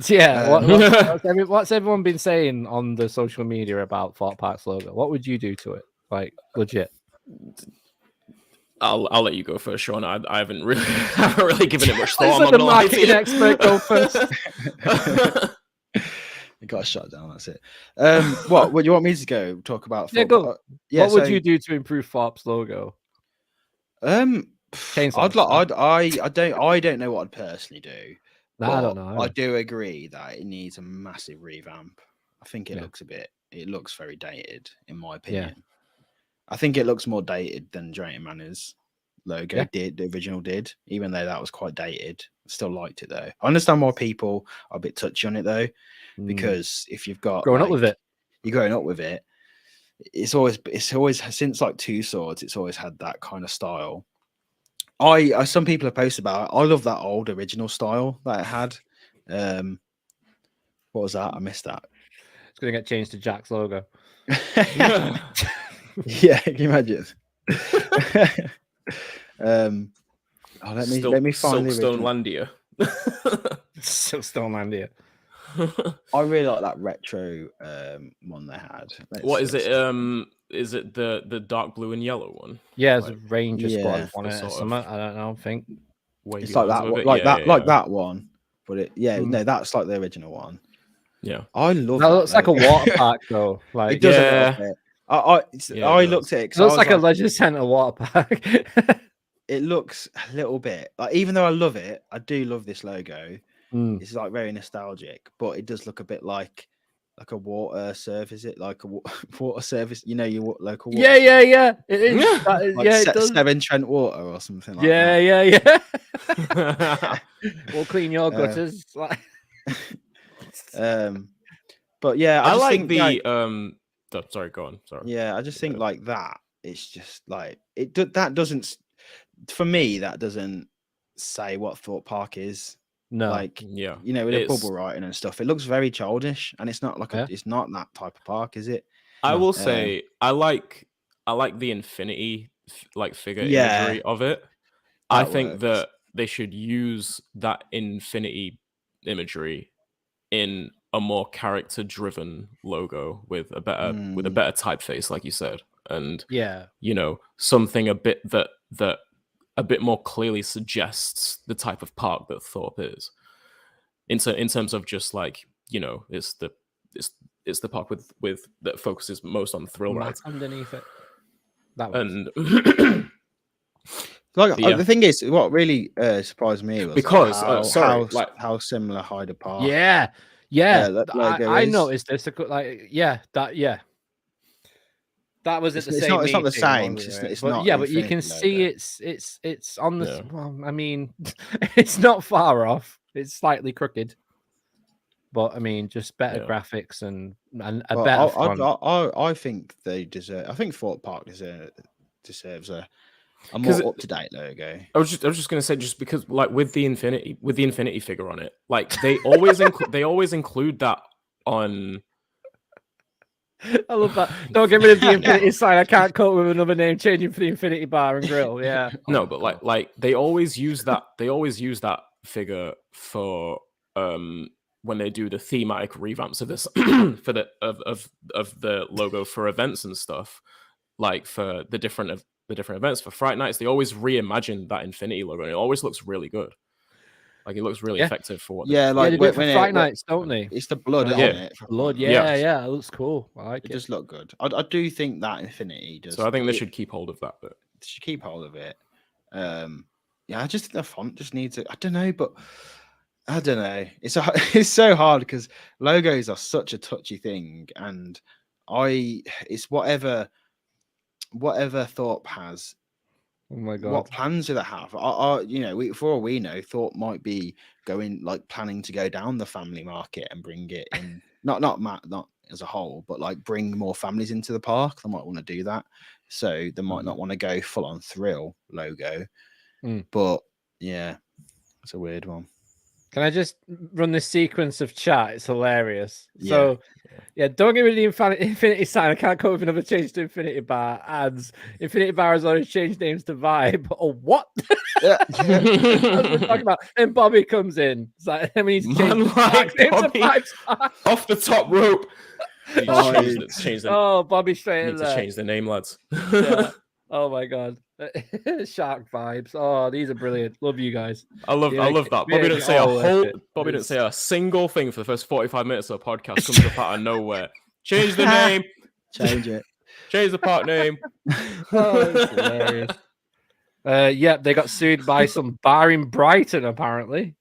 [SPEAKER 1] Yeah. What's everyone been saying on the social media about Thorpe Park's logo? What would you do to it? Like, legit.
[SPEAKER 3] I'll let you go first, Sean. I haven't really given it much thought.
[SPEAKER 1] Let's let the marketing expert go first.
[SPEAKER 2] You got shut down. That's it. What do you want me to go talk about?
[SPEAKER 1] Yeah, go.
[SPEAKER 2] Yeah,
[SPEAKER 1] what would you do to improve Thorpe's logo?
[SPEAKER 2] Chainsaws. I don't know what I'd personally do.
[SPEAKER 1] No, I don't know.
[SPEAKER 2] I do agree that it needs a massive revamp. I think it looks very dated, in my opinion. Yeah. I think it looks more dated than Drayton Manor's logo did, the original did, even though that was quite dated. I still liked it though. I understand why people are a bit touchy on it though, because if you've got
[SPEAKER 1] growing up with it,
[SPEAKER 2] you're growing up with it. It's always since like Two Swords, it's always had that kind of style. Some people have posted about it. I love that old original style that it had. What was that? I missed that.
[SPEAKER 1] It's gonna get changed to Jack's logo.
[SPEAKER 2] Yeah, can you imagine? Let me find
[SPEAKER 3] Silkstone Landia.
[SPEAKER 1] Silkstone Landia.
[SPEAKER 2] I really like that retro one they had.
[SPEAKER 3] What is it? Is it the dark blue and yellow one?
[SPEAKER 1] Yeah, it's a Ranger Squad on it or something. I don't know. I think
[SPEAKER 2] it's like that, like that one. But no, that's like the original one.
[SPEAKER 3] Yeah,
[SPEAKER 2] I love.
[SPEAKER 1] That looks like a water park though. Like
[SPEAKER 2] it does a little bit. I looked at it.
[SPEAKER 1] It looks like a leisure centre water park.
[SPEAKER 2] It looks a little bit like, even though I love it, I do love this logo. It's like very nostalgic, but it does look a bit like a water service. Is it like a water service? You know, your local water.
[SPEAKER 1] Yeah. It is.
[SPEAKER 2] Like
[SPEAKER 1] it does.
[SPEAKER 2] Severn Trent Water or something like
[SPEAKER 1] that. Yeah. We'll clean your gutters.
[SPEAKER 2] But yeah,
[SPEAKER 3] I like the sorry, go on. Sorry.
[SPEAKER 2] Yeah, I just think like that. It's just like it. That doesn't. For me, that doesn't say what Thorpe Park is.
[SPEAKER 1] No,
[SPEAKER 2] like with the bubble writing and stuff, it looks very childish, and it's not like it's not that type of park, is it?
[SPEAKER 3] I will say I like the infinity figure imagery of it. I think that they should use that infinity imagery in a more character-driven logo with a better typeface, like you said, and something a bit that a bit more clearly suggests the type of park that Thorpe is. In terms of just like, it's the park with that focuses most on thrill rides
[SPEAKER 1] underneath it.
[SPEAKER 2] The thing is, what really surprised me was
[SPEAKER 3] because
[SPEAKER 2] how similar Hyde Park.
[SPEAKER 1] Yeah. I noticed this. That was at the same.
[SPEAKER 2] It's not the same. It's not.
[SPEAKER 1] Yeah, but you can see it's on the. Well, I mean, it's not far off. It's slightly crooked, but I mean, just better graphics and a better front.
[SPEAKER 2] I think they deserve. I think Thorpe Park deserves a more up to date logo.
[SPEAKER 3] I was just gonna say, just because like with the infinity figure on it, like they always include that on.
[SPEAKER 1] I love that. Don't get rid of the infinity sign. I can't cope with another name changing for the infinity bar and grill. Yeah.
[SPEAKER 3] No, but like they always use that. They always use that figure for when they do the thematic revamps of this for the of the logo for events and stuff. Like for the different events for Fright Nights, they always reimagine that infinity logo, and it always looks really good. Like it looks really effective for what.
[SPEAKER 1] Yeah, like they do it for Fright Nights, don't they?
[SPEAKER 2] It's the blood on it.
[SPEAKER 1] Blood, yeah, it looks cool. I like it.
[SPEAKER 2] It does look good. I do think that infinity does.
[SPEAKER 3] So I think they should keep hold of that bit.
[SPEAKER 2] They should keep hold of it. I just think the font just needs it. I don't know, but I don't know. It's so hard because logos are such a touchy thing, and it's whatever Thorpe has.
[SPEAKER 1] Oh my god!
[SPEAKER 2] What plans do they have? For all we know, Thorpe might be planning to go down the family market and bring it in. not as a whole, but like bring more families into the park. They might want to do that, so they might not want to go full on thrill logo. But yeah, it's a weird one.
[SPEAKER 1] Can I just run this sequence of chat? It's hilarious.
[SPEAKER 2] Yeah.
[SPEAKER 1] So, yeah, don't give me the Infinity sign. I can't come up with another change to Infinity Bar. Ads. Infinity Bar has already changed names to Vibe. Oh, what?
[SPEAKER 2] Yeah.
[SPEAKER 1] That's what we're talking about. And Bobby comes in. It's like, we need to change the
[SPEAKER 3] like
[SPEAKER 1] name to
[SPEAKER 3] Bobby.
[SPEAKER 1] Vibe Star.
[SPEAKER 3] Off the top rope. You need to change the
[SPEAKER 1] Oh, Bobby straight
[SPEAKER 3] need
[SPEAKER 1] in
[SPEAKER 3] to
[SPEAKER 1] there.
[SPEAKER 3] change the name, lads.
[SPEAKER 1] Yeah. Oh my god. Shark vibes. Oh, these are brilliant. Love you guys.
[SPEAKER 3] I love that. Bobby didn't say Bobby didn't say a single thing for the first 45 minutes of the podcast. Comes up out of nowhere. Change the name.
[SPEAKER 2] Change it.
[SPEAKER 3] Change the park name.
[SPEAKER 1] Oh, it's hilarious. Yeah, they got sued by some bar in Brighton, apparently.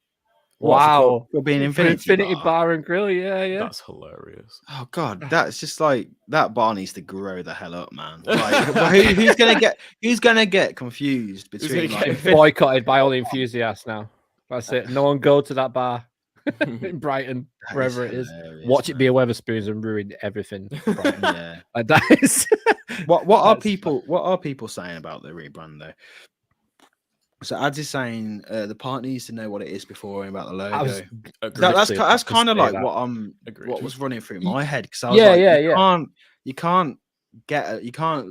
[SPEAKER 1] Wow.
[SPEAKER 2] For being Infinity
[SPEAKER 1] Bar and Grill, yeah.
[SPEAKER 3] That's hilarious.
[SPEAKER 2] Oh god, that's just like that bar needs to grow the hell up, man. Like, who's gonna get confused between like
[SPEAKER 1] boycotted by all the enthusiasts now? That's it. No one go to that bar in Brighton, wherever it is. Watch it be a Weatherspoons and ruin everything.
[SPEAKER 2] Yeah.
[SPEAKER 1] Like that is
[SPEAKER 2] what are people saying about the rebrand though? So Ads is saying the part needs to know what it is before worrying about the logo. That's kind of like what was running through my head, because I was you can't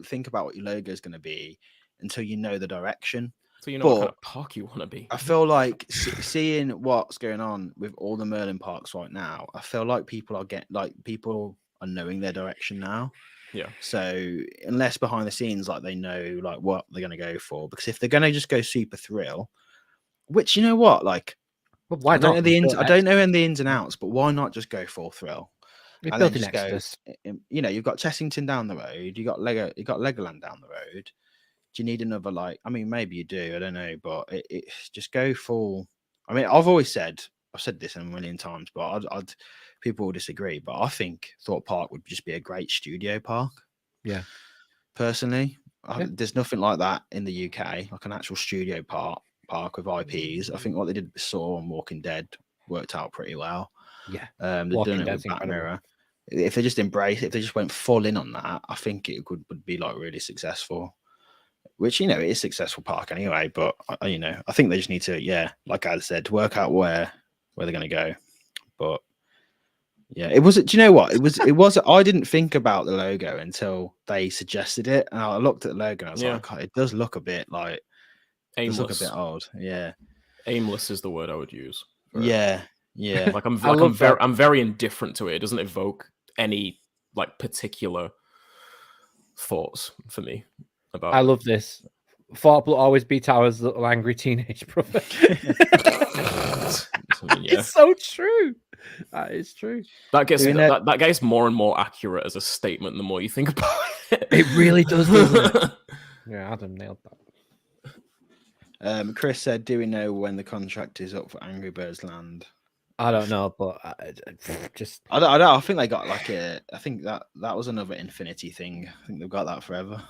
[SPEAKER 2] think about what your logo is going to be until you know the direction.
[SPEAKER 3] So you know what kind of park you want to be.
[SPEAKER 2] I feel like seeing what's going on with all the Merlin parks right now, I feel like people are knowing their direction now.
[SPEAKER 3] Yeah.
[SPEAKER 2] So unless behind the scenes, like they know like what they're going to go for, because if they're going to just go super thrill, which you know what, like,
[SPEAKER 1] well, why
[SPEAKER 2] I don't
[SPEAKER 1] not?
[SPEAKER 2] I don't know the ins and outs, but why not just go full thrill?
[SPEAKER 1] And then just go,
[SPEAKER 2] you know, you've got Chessington down the road, you got Legoland down the road. Do you need another, like? I mean, maybe you do. I don't know, but it just go full. I mean, I've said this a million times, but people will disagree, but I think Thorpe Park would just be a great studio park.
[SPEAKER 1] Yeah.
[SPEAKER 2] Personally, there's nothing like that in the UK, like an actual studio park with IPs. I think what they did with Saw and Walking Dead worked out pretty well.
[SPEAKER 1] Yeah.
[SPEAKER 2] They've done it with Black Mirror. If they just went full in on that, I think it would be like really successful. Which, you know, it is a successful park anyway, but you know, I think they just need to, like I said, work out where they're going to go. But yeah, it was. Do you know what? It was. I didn't think about the logo until they suggested it, and I looked at the logo and I was like, oh, it does look a bit like
[SPEAKER 3] aimless.
[SPEAKER 2] It does look a bit old. Yeah,
[SPEAKER 3] aimless is the word I would use.
[SPEAKER 2] Yeah.
[SPEAKER 3] Like I'm very indifferent to it. It doesn't evoke any like particular thoughts for me about.
[SPEAKER 1] I love this. Thorpe will always be Tower's little angry teenage brother. It's so true. That is true.
[SPEAKER 3] That gets more and more accurate as a statement the more you think about it.
[SPEAKER 1] It really does, doesn't it? Yeah, Adam nailed
[SPEAKER 2] that. Chris said, "Do we know when the contract is up for Angry Birds Land?"
[SPEAKER 1] I don't know, but I
[SPEAKER 2] don't. I think they got like I think that was another Infinity thing. I think they've got that forever.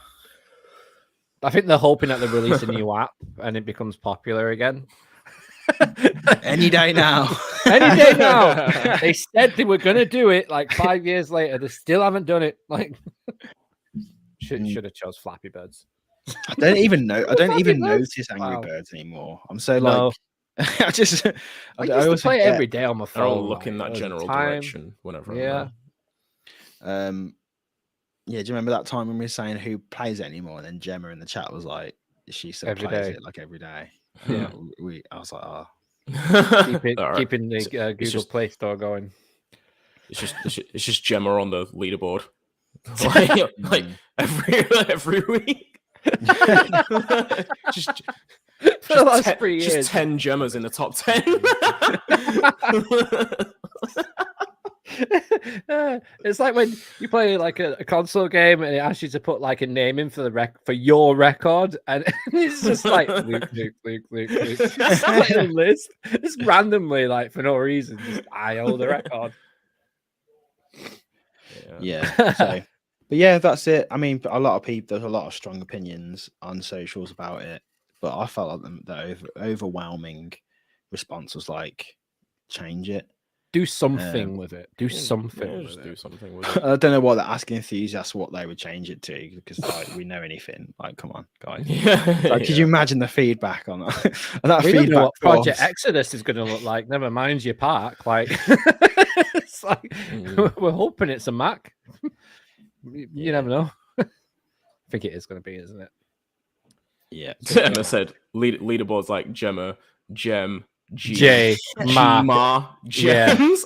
[SPEAKER 1] I think they're hoping that they release a new app and it becomes popular again.
[SPEAKER 2] Any day now.
[SPEAKER 1] Any day now. They said they were going to do it like 5 years later. They still haven't done it. Like, should have chose Flappy Birds.
[SPEAKER 2] I don't even notice Angry Birds anymore. I'm so like, I used
[SPEAKER 1] to play it every day on my phone.
[SPEAKER 3] I'll look in that general direction whenever.
[SPEAKER 2] Yeah. Yeah, do you remember that time when we were saying who plays it anymore? And then Gemma in the chat was like, she still plays it like every day.
[SPEAKER 1] Yeah.
[SPEAKER 2] I was like, oh.
[SPEAKER 1] Keeping the Google Play Store going.
[SPEAKER 3] It's just Gemma on the leaderboard. like every week. just
[SPEAKER 1] for the last 3 years.
[SPEAKER 3] Just 10 Gemmas in the top 10.
[SPEAKER 1] It's like when you play like a console game and it asks you to put like a name in for your record, and it's just like Luke. Just like a list, just randomly, like for no reason. Just, I hold the record.
[SPEAKER 2] Yeah. So, but yeah, that's it. I mean, a lot of people. There's a lot of strong opinions on socials about it, but I felt like the overwhelming response was like, change it.
[SPEAKER 1] Do something with it. Do something.
[SPEAKER 3] Just do something with it.
[SPEAKER 2] I don't know what they're asking enthusiasts what they would change it to, because like we know anything. Like, come on, guys. Could you imagine the feedback on that?
[SPEAKER 1] We don't know what Project Exodus is going to look like. Never mind your park. Like, it's like we're hoping it's a Mac. You never know. I think it is going to be, isn't it?
[SPEAKER 2] Yeah.
[SPEAKER 3] Emma said leaderboards like Gemma, Gem,
[SPEAKER 1] J,
[SPEAKER 3] Ma, Gems.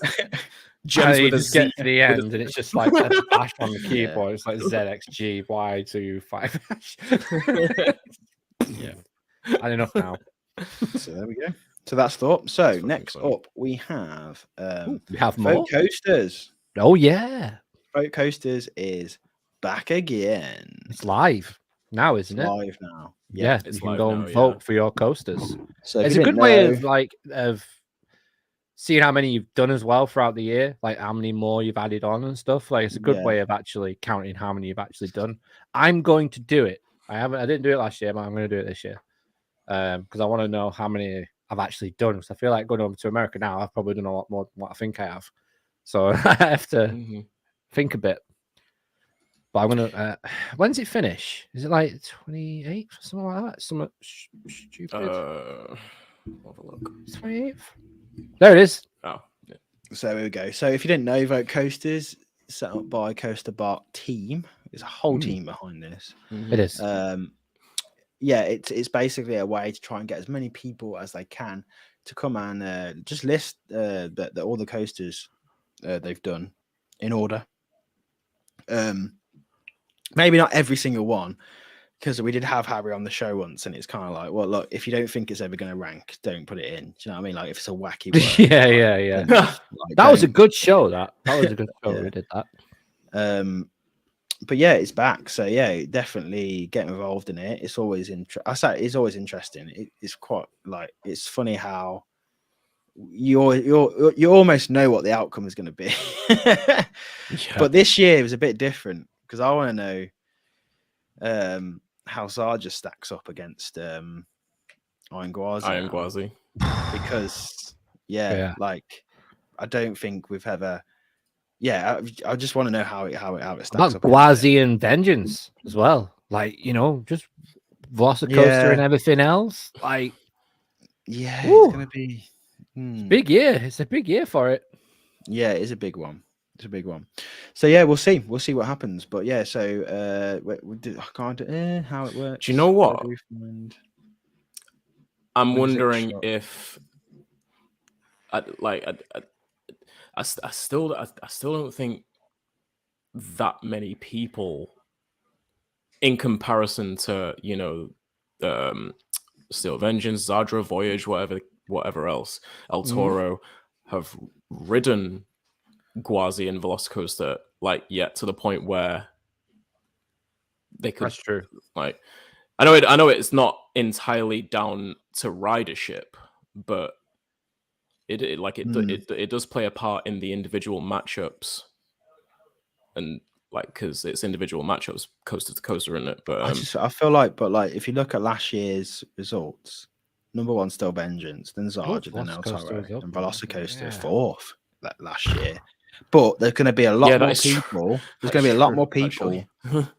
[SPEAKER 1] Gems with a Z get to the end, and it's just like a dash on the keyboard. It's like ZXGY25.
[SPEAKER 2] Yeah.
[SPEAKER 1] I enough now.
[SPEAKER 2] So there we go. So that's thought. So next up we have
[SPEAKER 1] more
[SPEAKER 2] Vote Coasters.
[SPEAKER 1] Oh yeah.
[SPEAKER 2] Vote Coasters is back again.
[SPEAKER 1] It's live now, isn't it?
[SPEAKER 2] Live now.
[SPEAKER 1] Yeah, you can go and vote for your coasters.
[SPEAKER 2] So
[SPEAKER 1] it's a good way of seeing how many you've done as well throughout the year, like how many more you've added on and stuff. Like it's a good way of actually counting how many you've actually done. I'm going to do it. I didn't do it last year, but I'm going to do it this year because I want to know how many I've actually done. Because I feel like going over to America now, I've probably done a lot more than what I think I have. So I have to think a bit. But I'm gonna. When's it finish? Is it like 28th or something like that? Something stupid.
[SPEAKER 3] Have a look.
[SPEAKER 1] 28th. There it is.
[SPEAKER 3] Oh, yeah.
[SPEAKER 2] So here we go. So if you didn't know, Vote Coasters set up by Coaster Bart team. There's a whole team behind this.
[SPEAKER 1] It is.
[SPEAKER 2] Yeah, it's basically a way to try and get as many people as they can to come and just list all the coasters they've done in order. Maybe not every single one, because we did have Harry on the show once, and it's kind of like, well, look, if you don't think it's ever going to rank, don't put it in. Do you know what I mean? Like if it's a wacky word,
[SPEAKER 1] yeah. That was a good show. That was a good show.
[SPEAKER 2] Yeah.
[SPEAKER 1] We did that.
[SPEAKER 2] But yeah, it's back. So yeah, definitely get involved in it. It's always it's always interesting. It's quite like it's funny how you almost know what the outcome is going to be. But this year was a bit different because I want to know how Zarja stacks up against Iron Gwazi. Because like I don't think we've ever. Yeah, I just want to know how it stacks up.
[SPEAKER 1] Gwazi and Vengeance as well. Like, just Velocicoaster and everything else. Like,
[SPEAKER 2] yeah, it's gonna be
[SPEAKER 1] big year. It's a big year for it.
[SPEAKER 2] Yeah, it is a big one. It's a big one. So yeah, we'll see. We'll see what happens. But yeah, so I can't how it works.
[SPEAKER 3] Do you know what? I'm wondering if I still don't think that many people, in comparison to Steel Vengeance, Zadra, Voyage, whatever else, El Toro, have ridden Gwazi and Velocicoaster yet to the point where they could.
[SPEAKER 1] That's true.
[SPEAKER 3] Like, I know it's not entirely down to ridership, but it does play a part in the individual matchups, and because it's individual matchups coaster to coaster, isn't it? But
[SPEAKER 2] I feel like, if you look at last year's results, number one still Vengeance, then Zarja, then El Toro, and Velocicoaster fourth last year. But there's going to be a lot more people. There's going to be a lot more people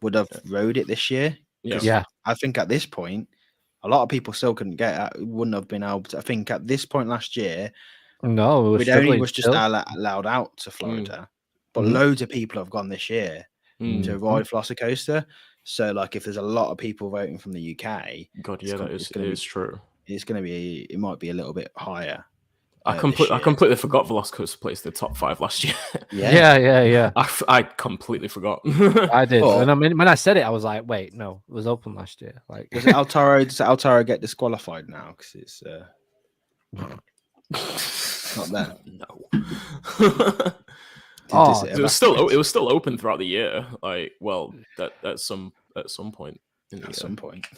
[SPEAKER 2] would have rode it this year.
[SPEAKER 3] Yeah.
[SPEAKER 2] I think at this point, a lot of people still wouldn't have been able to. I think at this point last year.
[SPEAKER 1] No,
[SPEAKER 2] it only was just allowed out to Florida, but loads of people have gone this year to avoid Velocicoaster. So, if there's a lot of people voting from the UK,
[SPEAKER 3] that is true.
[SPEAKER 2] It's going to be. It might be a little bit higher.
[SPEAKER 3] I completely forgot Velocicoaster placed the top 5 last year.
[SPEAKER 1] Yeah.
[SPEAKER 3] I completely forgot.
[SPEAKER 1] I did. And I mean, when I said it, I was like, "Wait, no, it was open last year."
[SPEAKER 2] Does El Toro get disqualified now because it's not there?
[SPEAKER 3] No.
[SPEAKER 2] It
[SPEAKER 3] was still open throughout the year. At some point.
[SPEAKER 2] At some point.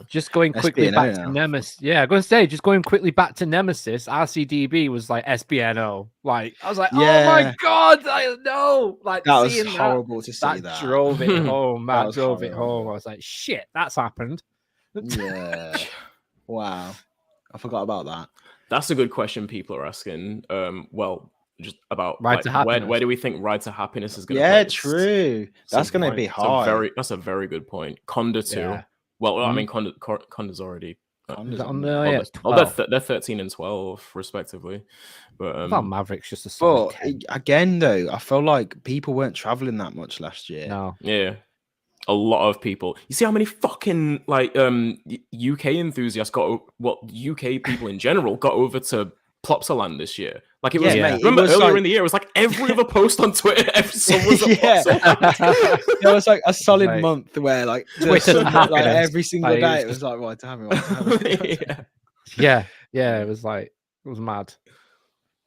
[SPEAKER 1] Just going quickly back to Nemesis. Yeah, I'm going to say, just going quickly back to Nemesis, RCDB was like SBNO. I was like, oh my God, I know.
[SPEAKER 2] That was horrible to see that.
[SPEAKER 1] That drove it home. That drove it home. I was like, shit, that's happened.
[SPEAKER 2] Yeah. Wow. I forgot about that.
[SPEAKER 3] That's a good question people are asking. just about
[SPEAKER 1] Ride to Happiness.
[SPEAKER 3] where do we think Ride to Happiness is going to
[SPEAKER 2] Yeah,
[SPEAKER 3] place?
[SPEAKER 2] true. That's going to be high.
[SPEAKER 3] That's a very good point. Conda 2.
[SPEAKER 1] Yeah.
[SPEAKER 3] Well, I mean, Conda's already.
[SPEAKER 2] Conda's
[SPEAKER 1] on
[SPEAKER 2] there.
[SPEAKER 1] there.
[SPEAKER 3] Well,
[SPEAKER 1] It's
[SPEAKER 3] they're 13 and 12 respectively. But
[SPEAKER 1] I thought Maverick's just a solid 10.
[SPEAKER 2] Again, though, I feel like people weren't traveling that much last year.
[SPEAKER 1] No.
[SPEAKER 3] Yeah. A lot of people. You see how many fucking like UK enthusiasts UK people in general got over to Plopsaland this year. Like it was.
[SPEAKER 2] Mate,
[SPEAKER 3] remember
[SPEAKER 2] it was
[SPEAKER 3] earlier in the year, it was like every other post on Twitter. Someone was
[SPEAKER 2] there was like a solid month where like
[SPEAKER 1] Twitter
[SPEAKER 2] like every single day it was like right to have it.
[SPEAKER 1] Yeah, it was like it was mad.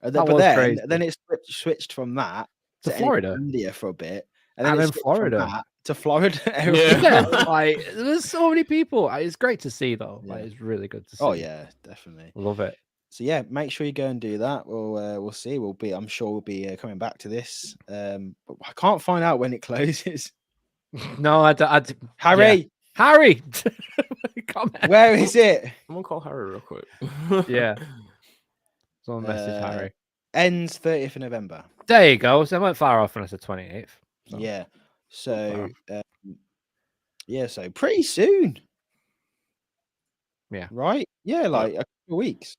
[SPEAKER 2] Then it switched from that
[SPEAKER 1] to Florida,
[SPEAKER 2] India for a bit,
[SPEAKER 1] and then Florida
[SPEAKER 2] to Florida.
[SPEAKER 1] Yeah, like there's so many people. It's great to see though.
[SPEAKER 2] Yeah.
[SPEAKER 1] Like, it's really good to see.
[SPEAKER 2] Oh yeah, definitely
[SPEAKER 1] love it.
[SPEAKER 2] So yeah, make sure you go and do that. We'll see. I'm sure we'll be coming back to this. But I can't find out when it closes.
[SPEAKER 1] No,
[SPEAKER 2] Harry.
[SPEAKER 1] Comment.
[SPEAKER 2] Where is it?
[SPEAKER 3] I'm gonna call Harry real quick.
[SPEAKER 1] Yeah. Someone message Harry.
[SPEAKER 2] Ends 30th of November.
[SPEAKER 1] There you go. So I went far off when it's the 28th. So.
[SPEAKER 2] Yeah. So so pretty soon.
[SPEAKER 1] Yeah.
[SPEAKER 2] Right? Yeah, like a couple of weeks.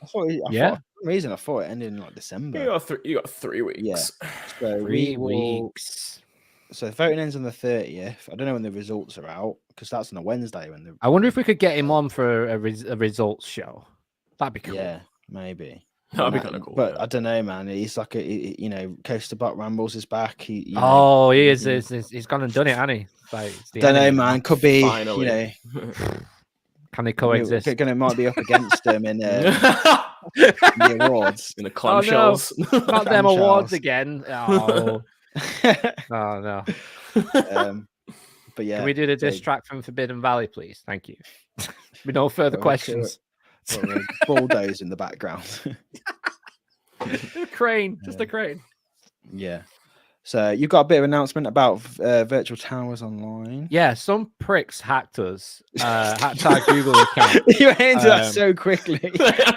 [SPEAKER 2] I thought for some reason I thought it ended in like December.
[SPEAKER 3] You got 3 weeks.
[SPEAKER 2] Yeah. So
[SPEAKER 1] 3 weeks.
[SPEAKER 2] So voting ends on the 30th. I don't know when the results are out because that's on a Wednesday.
[SPEAKER 1] I wonder if we could get him on for a results show. That'd be cool.
[SPEAKER 2] Yeah, maybe.
[SPEAKER 3] That'd be kind of cool.
[SPEAKER 2] But I don't know, man. He's like Coaster Butt Rambles is back. He
[SPEAKER 1] is. He's gone and done it, hasn't he? Like,
[SPEAKER 2] don't know, man. Could be.
[SPEAKER 3] Finally.
[SPEAKER 1] Can they coexist?
[SPEAKER 2] Might be up against them in the awards.
[SPEAKER 3] In the clamshells.
[SPEAKER 1] No. Not them awards again. Oh. Oh no.
[SPEAKER 2] But yeah.
[SPEAKER 1] Can we do the diss track from Forbidden Valley, please? Thank you. With no further questions.
[SPEAKER 2] Bulldoze in the background.
[SPEAKER 1] A crane, just a crane.
[SPEAKER 2] Yeah. So you've got a bit of announcement about Virtual Towers Online.
[SPEAKER 1] Yeah, some pricks hacked us. Hacked our Google account.
[SPEAKER 2] You went into that so quickly.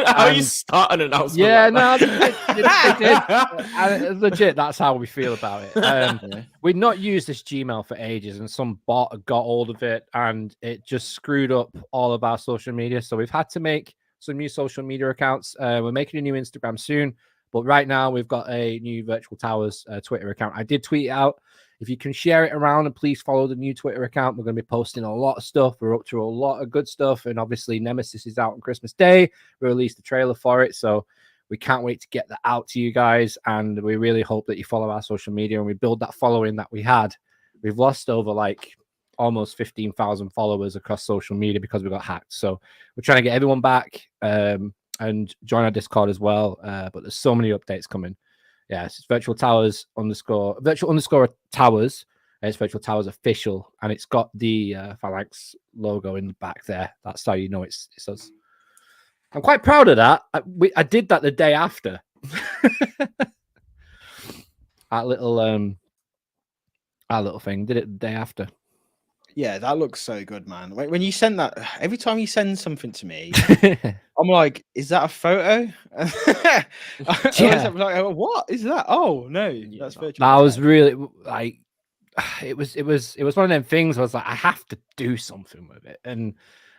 [SPEAKER 3] How you start an announcement?
[SPEAKER 1] Yeah,
[SPEAKER 3] like
[SPEAKER 1] they did. And legit, that's how we feel about it. We'd not used this Gmail for ages, and some bot got hold of it, and it just screwed up all of our social media. So we've had to make some new social media accounts. We're making a new Instagram soon. But right now, we've got a new Virtual Towers Twitter account. I did tweet it out. If you can share it around and please follow the new Twitter account, we're going to be posting a lot of stuff. We're up to a lot of good stuff. And obviously, Nemesis is out on Christmas Day. We released the trailer for it. So we can't wait to get that out to you guys. And we really hope that you follow our social media and we build that following that we had. We've lost over like almost 15,000 followers across social media because we got hacked. So we're trying to get everyone back. And join our Discord as well. But there's so many updates coming. Yeah, it's Virtual Towers _Virtual Towers. It's Virtual Towers official, and it's got the Phalanx logo in the back there. That's how you know it's us. I'm quite proud of that. I did that the day after. That little thing did it the day after.
[SPEAKER 2] Yeah, that looks so good, man. When you send that, every time you send something to me, I'm like, is that a photo? I was like, what is that? Oh no, that's virtual.
[SPEAKER 1] That was really like, it was one of them things. I was like, I have to do something with it, and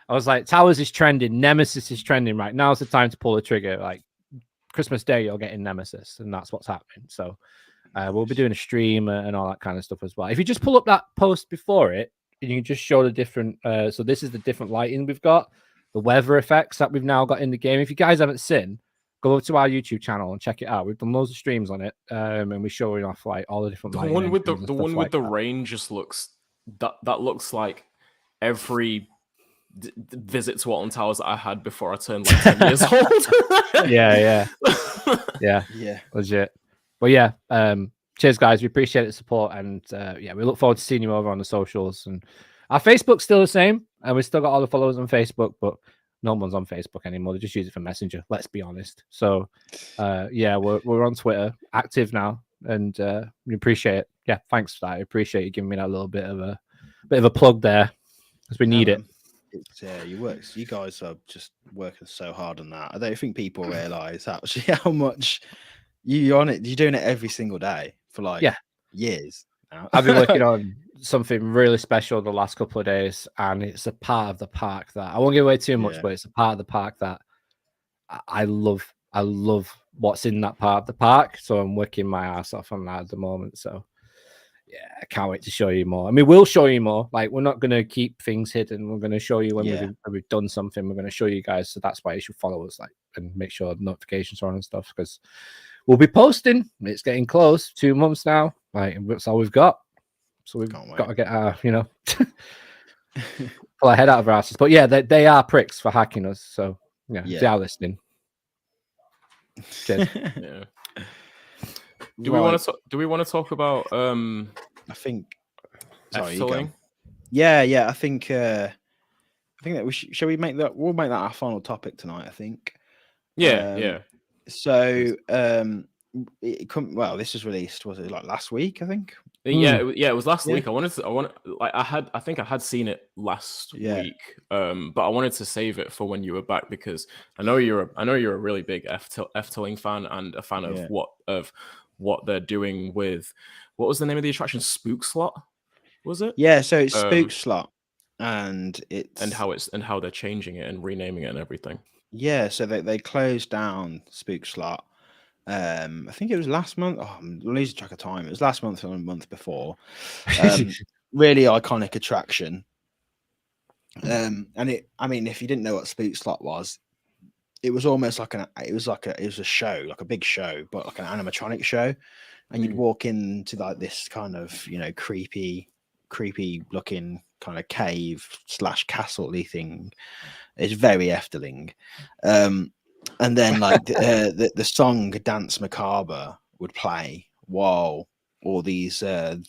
[SPEAKER 1] I was like, Towers is trending, Nemesis is trending. Right now's the time to pull the trigger. Like Christmas Day, you're getting Nemesis, and that's what's happening. So we'll be doing a stream and all that kind of stuff as well. If you just pull up that post before it. And you can just show the different. So this is the different lighting we've got, the weather effects that we've now got in the game. If you guys haven't seen, go over to our YouTube channel and check it out. We've done loads of streams on it, and we're showing off like all the different.
[SPEAKER 3] The one with the rain just looks that looks like every visit to Alton Towers that I had before I turned like 10 years old.
[SPEAKER 1] yeah, legit. But yeah, cheers, guys. We appreciate the support, and we look forward to seeing you over on the socials. And our Facebook's still the same, and we've still got all the followers on Facebook, but no one's on Facebook anymore. They just use it for Messenger. Let's be honest. So, we're on Twitter, active now, and we appreciate it. Yeah, thanks for that. I appreciate you giving me that little bit of a plug there, because we need it.
[SPEAKER 2] It's you guys are just working so hard on that. I don't think people realize actually how much You're on it. You're doing it every single day for like years now.
[SPEAKER 1] I've been working on something really special the last couple of days, and it's a part of the park that I won't give away too much, but it's a part of the park that I love. I love what's in that part of the park, so I'm working my ass off on that at the moment. So yeah, I can't wait to show you more. I mean, we'll show you more. Like, we're not going to keep things hidden. We're going to show you when we've done something. We're going to show you guys. So that's why you should follow us, like, and make sure notifications are on and stuff, because we'll be posting. It's getting close. 2 months now. Like, that's all we've got. So we've got to get our, pull our head out of our asses. But yeah, they are pricks for hacking us. So yeah, if they are listening.
[SPEAKER 3] Yeah. Do we want to talk about
[SPEAKER 2] I think
[SPEAKER 3] Efteling?
[SPEAKER 2] Yeah, I think that we shall we make that, we'll make that our final topic tonight, I think.
[SPEAKER 3] Yeah.
[SPEAKER 2] So this was released, was it like last week, I think?
[SPEAKER 3] Yeah, it was last week. I think I had seen it last week, but I wanted to save it for when you were back, because I know you're a really big Efteling fan and a fan of what they're doing with, what was the name of the attraction? Spook Slot, was it?
[SPEAKER 2] Yeah, so it's Spook Slot, and
[SPEAKER 3] how they're changing it and renaming it and everything.
[SPEAKER 2] Yeah, so they closed down Spook Slot. I think it was last month. Oh, I'm losing track of time. It was last month or a month before. Really iconic attraction. And if you didn't know what Spook Slot was, it was almost like it was a show, like a big show, but like an animatronic show. And you'd walk into like this kind of, creepy looking kind of cave / castle-y thing. It's very Efteling. And then like the song Dance Macabre would play while all these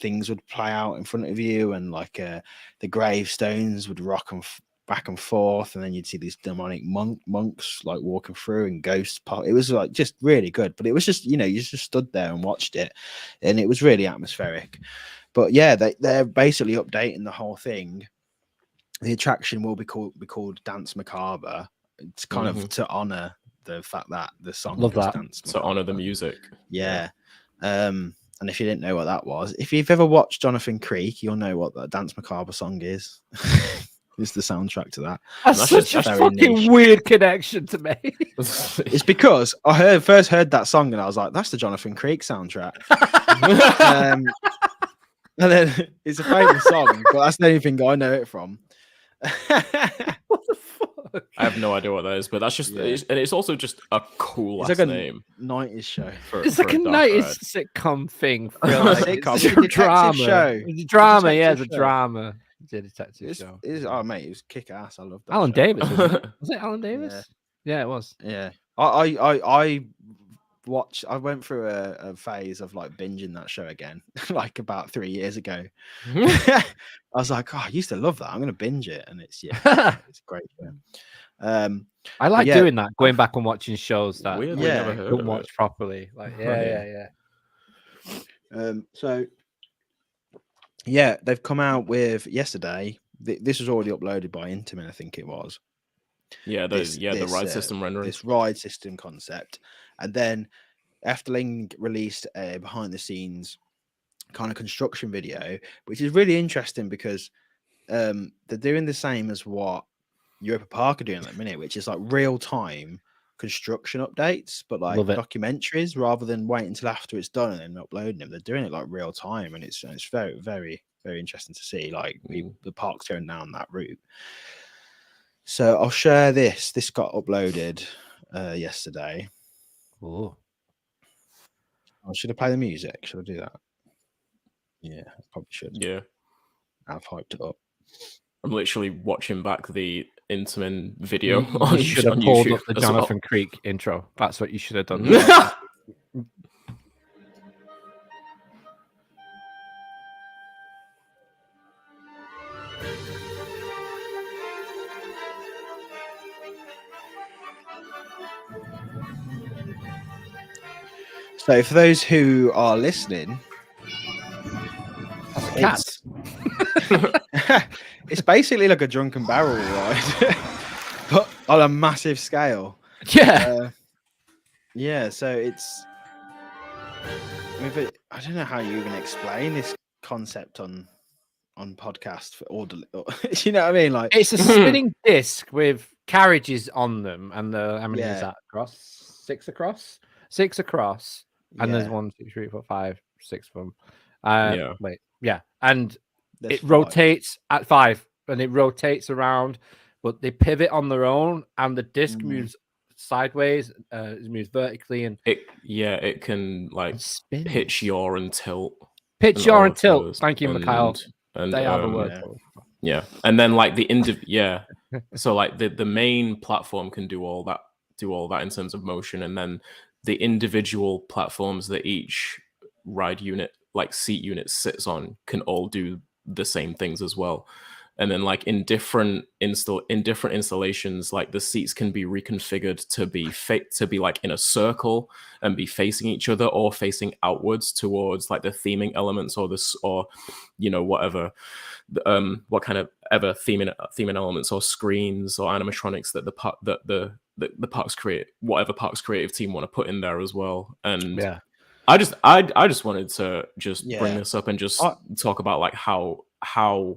[SPEAKER 2] things would play out in front of you, and like the gravestones would rock back and forth, and then you'd see these demonic monks like walking through, and ghosts pop. It was like just really good, but it was just, you just stood there and watched it, and it was really atmospheric. But yeah, they're basically updating the whole thing. The attraction will be called Dance Macabre. It's kind of to honor the fact that the song
[SPEAKER 1] Love that.
[SPEAKER 2] Dance
[SPEAKER 3] to honor the music.
[SPEAKER 2] Yeah. And if you didn't know what that was, if you've ever watched Jonathan Creek, you'll know what the Dance Macabre song is. It's the soundtrack to that.
[SPEAKER 1] That's such a fucking weird connection to me.
[SPEAKER 2] It's because I first heard that song and I was like, that's the Jonathan Creek soundtrack. And then it's a famous song, but that's the only thing I know it from.
[SPEAKER 1] What the fuck?
[SPEAKER 3] I have no idea what that is, but that's just, and it's also just a cool
[SPEAKER 2] like
[SPEAKER 3] name.
[SPEAKER 2] 90s show.
[SPEAKER 1] It's like a 90s sitcom thing.
[SPEAKER 2] It's a drama
[SPEAKER 1] show. It's a drama, it's a drama. It's a detective show.
[SPEAKER 2] Oh, mate, it was kick ass. I love that.
[SPEAKER 1] Alan Davis, was it Alan Davis? Yeah, it was.
[SPEAKER 2] Yeah. I went through a phase of like binging that show again, like about 3 years ago. I was like, I used to love that. I'm going to binge it, and it's it's a great show.
[SPEAKER 1] I like doing that, going back and watching shows that
[SPEAKER 3] never heard
[SPEAKER 1] don't watch properly. Like,
[SPEAKER 2] So yeah, they've come out with yesterday. This was already uploaded by Intamin, I think it was.
[SPEAKER 3] Yeah, the ride system rendering.
[SPEAKER 2] This ride system concept. And then Efteling released a behind the scenes kind of construction video, which is really interesting because they're doing the same as what Europa Park are doing at the minute, which is like real time construction updates, but like documentaries, rather than waiting until after it's done and then uploading them. They're doing it like real time, and it's very, very, very interesting to see like the parks going down that route. So I'll share this. This got uploaded yesterday.
[SPEAKER 1] Oh,
[SPEAKER 2] should I play the music? Should I do that? Yeah, I probably should.
[SPEAKER 3] Yeah,
[SPEAKER 2] I've hyped it up.
[SPEAKER 3] I'm literally watching back the Intamin video.
[SPEAKER 1] You should have pulled up the Jonathan Creek intro. That's what you should have done.
[SPEAKER 2] So for those who are listening,
[SPEAKER 1] cats.
[SPEAKER 2] It's basically like a drunken barrel ride, but on a massive scale.
[SPEAKER 1] Yeah.
[SPEAKER 2] Yeah. So I don't know how you even explain this concept on podcast for orderly. You know what I mean? Like,
[SPEAKER 1] it's a spinning disc with carriages on them, and how many is that across? Six across, and there's 1, 2, 3, 4, 5, 6 of them. And
[SPEAKER 2] there's
[SPEAKER 1] it
[SPEAKER 2] 5.
[SPEAKER 1] rotates at 5, and it rotates around, but they pivot on their own, and the disc moves sideways, it moves vertically, and
[SPEAKER 3] it can like pitch, yaw, and tilt.
[SPEAKER 1] Pitch, yaw, and tilt. Thank you, Mikhail.
[SPEAKER 3] And
[SPEAKER 1] they have a word.
[SPEAKER 3] Yeah, and then like so like the main platform can do all that in terms of motion, and then the individual platforms that each ride unit, like seat unit, sits on can all do the same things as well. And then like in different installations, like the seats can be reconfigured to be like in a circle and be facing each other, or facing outwards towards like the theming elements, or whatever what kind of ever theming elements or screens or animatronics that the parks create, whatever parks creative team want to put in there as well. And I just wanted to bring this up and just talk about like how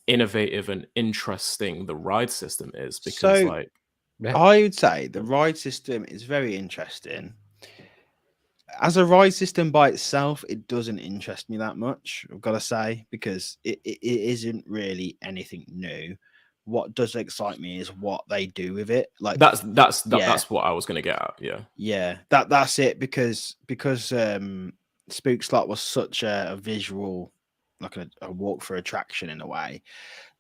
[SPEAKER 3] innovative and interesting the ride system is, because
[SPEAKER 2] I would say the ride system is very interesting. As a ride system by itself, it doesn't interest me that much, I've got to say, because it isn't really anything new. What does excite me is what they do with it. Like
[SPEAKER 3] that's what I was going to get at.
[SPEAKER 2] That's it, because Spook Slot was such a visual, like a walk for attraction in a way.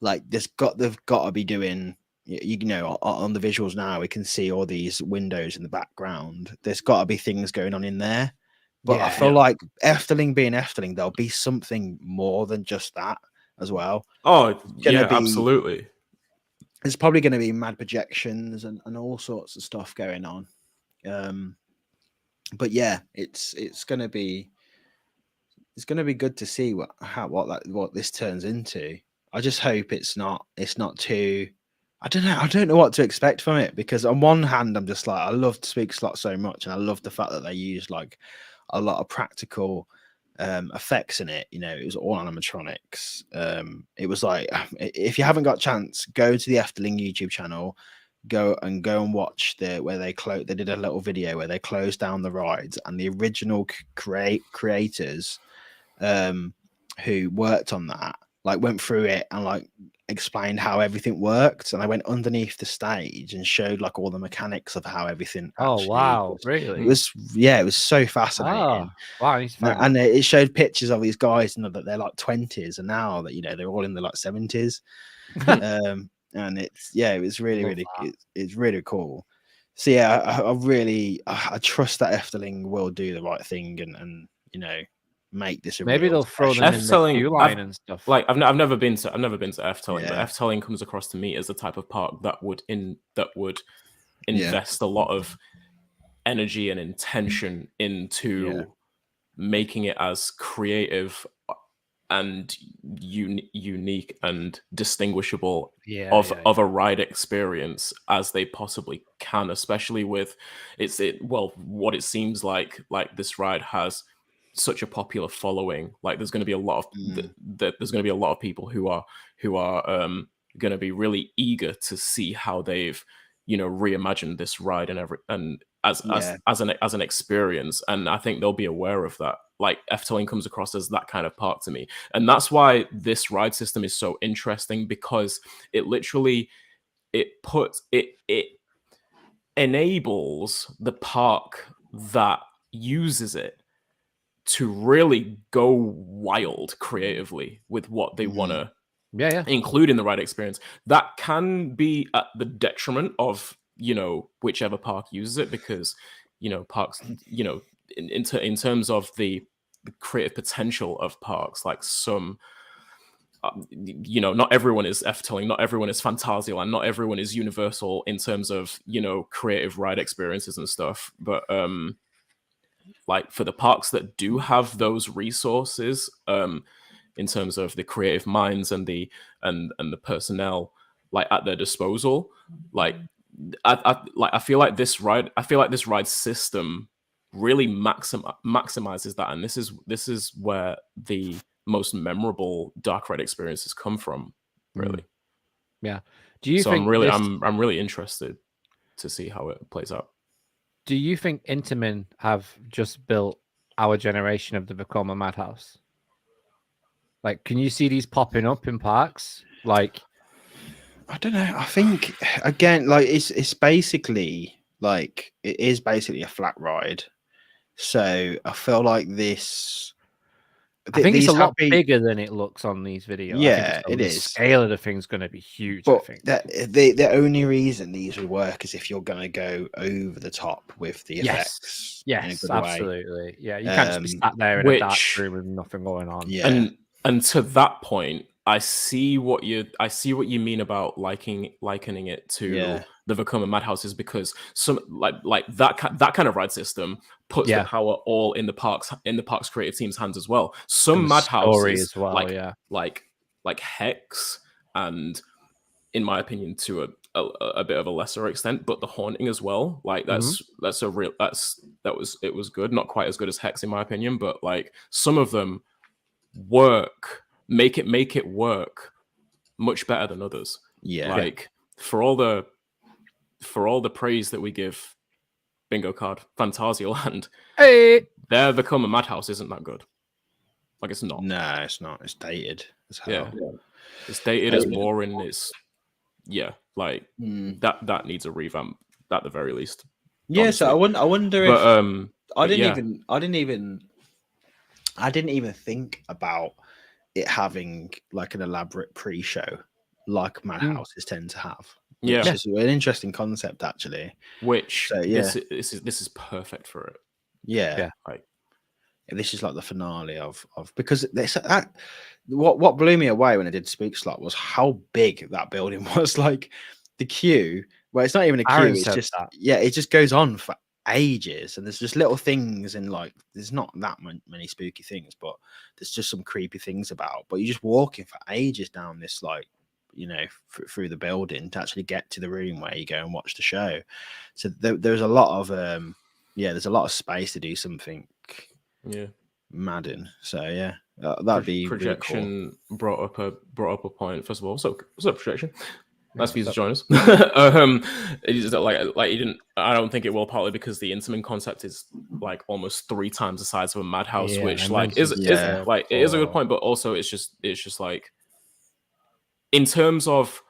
[SPEAKER 2] Like they've got to be doing, on the visuals now we can see all these windows in the background. There's got to be things going on in there, but I feel like Efteling being Efteling, there'll be something more than just that as well.
[SPEAKER 3] Absolutely.
[SPEAKER 2] There's probably going to be mad projections and all sorts of stuff going on. But yeah, it's going to be good to see what this turns into. I just hope it's not too. I don't know what to expect from it, because on one hand I'm just like, I loved Spook Slot so much, and I love the fact that they used like a lot of practical effects in it. It was all animatronics. It was like, if you haven't got a chance, go to the Efteling YouTube channel, go and watch where they did a little video where they closed down the rides, and the original creators who worked on that like went through it and like explained how everything worked, and I went underneath the stage and showed like all the mechanics of how everything
[SPEAKER 1] really
[SPEAKER 2] it was so fascinating. And it showed pictures of these guys, and that they're like 20s, and now that they're all in the like 70s. And it was really it's really cool. So I trust that Efteling will do the right thing and make this
[SPEAKER 1] maybe they'll throw them in the queue line and stuff.
[SPEAKER 3] Like I've never been to Efteling, but Efteling comes across to me as the type of park that would invest a lot of energy and intention into making it as creative and unique and distinguishable of a ride experience as they possibly can, especially with what it seems like this ride has such a popular following. Like there's going to be a lot of there's going to be a lot of people who are going to be really eager to see how they've reimagined this ride as an experience, and I think they'll be aware of that. Like Efteling comes across as that kind of park to me, and that's why this ride system is so interesting, because it literally it enables the park that uses it to really go wild creatively with what they want to include in the ride experience. That can be at the detriment of whichever park uses it, because parks in terms of the creative potential of parks, like some not everyone is Efteling, not everyone is Phantasialand, not everyone is Universal in terms of creative ride experiences and stuff, but like for the parks that do have those resources in terms of the creative minds and the personnel like at their disposal, like I feel like this ride system really maximizes that, and this is where the most memorable dark ride experiences come from, really.
[SPEAKER 1] Yeah. Do you
[SPEAKER 3] so
[SPEAKER 1] think
[SPEAKER 3] I'm really interested to see how it plays out.
[SPEAKER 1] Do you think Intamin have just built our generation of the Vekoma Madhouse? Like, can you see these popping up in parks? Like,
[SPEAKER 2] I don't know. I think again, like it's basically like it is basically a flat ride. So I feel like this.
[SPEAKER 1] I think it's a lot bigger than it looks on these videos.
[SPEAKER 2] Yeah,
[SPEAKER 1] I think
[SPEAKER 2] it
[SPEAKER 1] the
[SPEAKER 2] is.
[SPEAKER 1] Scale of the thing's going to be huge.
[SPEAKER 2] But
[SPEAKER 1] I think
[SPEAKER 2] the only reason these would work is if you're going to go over the top with the effects.
[SPEAKER 1] Yes, absolutely. Way. Yeah, you can't just be sat there in a dark room with nothing going on.
[SPEAKER 2] Yeah,
[SPEAKER 3] and to that point, I see what you mean about likening it to the Vekoma Madhouses, because some like that kind of ride system puts the power all in the park's creative team's hands as well. Some Madhouses
[SPEAKER 1] as well,
[SPEAKER 3] like Hex, and in my opinion to a bit of a lesser extent, but the Haunting as well. Like it was good, not quite as good as Hex in my opinion, but like some of them make it work much better than others. Like for all the praise that we give Bingo Card Phantasialand, their Vekoma Madhouse isn't that good. Like it's not.
[SPEAKER 2] No, it's not. It's dated as hell.
[SPEAKER 3] Yeah. It's dated, it's boring, it's like that needs a revamp at the very least.
[SPEAKER 2] Yeah, honestly. So I wonder if I didn't even think about it having like an elaborate pre-show like Madhouses tend to have. Which is an interesting concept actually.
[SPEAKER 3] Which this is perfect for it.
[SPEAKER 2] Yeah. Like this is like the finale of because what blew me away when I did Spook Slot was how big that building was. Like the queue, well, it's not even a queue, it's just it just goes on for ages, and there's just little things, and like there's not that many spooky things, but there's just some creepy things about. But you're just walking for ages down this, like, you know, through the building to actually get to the room where you go and watch the show. So there's a lot of there's a lot of space to do something Madden. So that'd be
[SPEAKER 3] projection. Really cool. brought up a point. First of all, what's up, projection? Nice for you to join us. It's like you didn't. I don't think it will, partly because the Intamin concept is like almost 3 times the size of a Madhouse, which like is like it is a good point, but also it's just like in terms of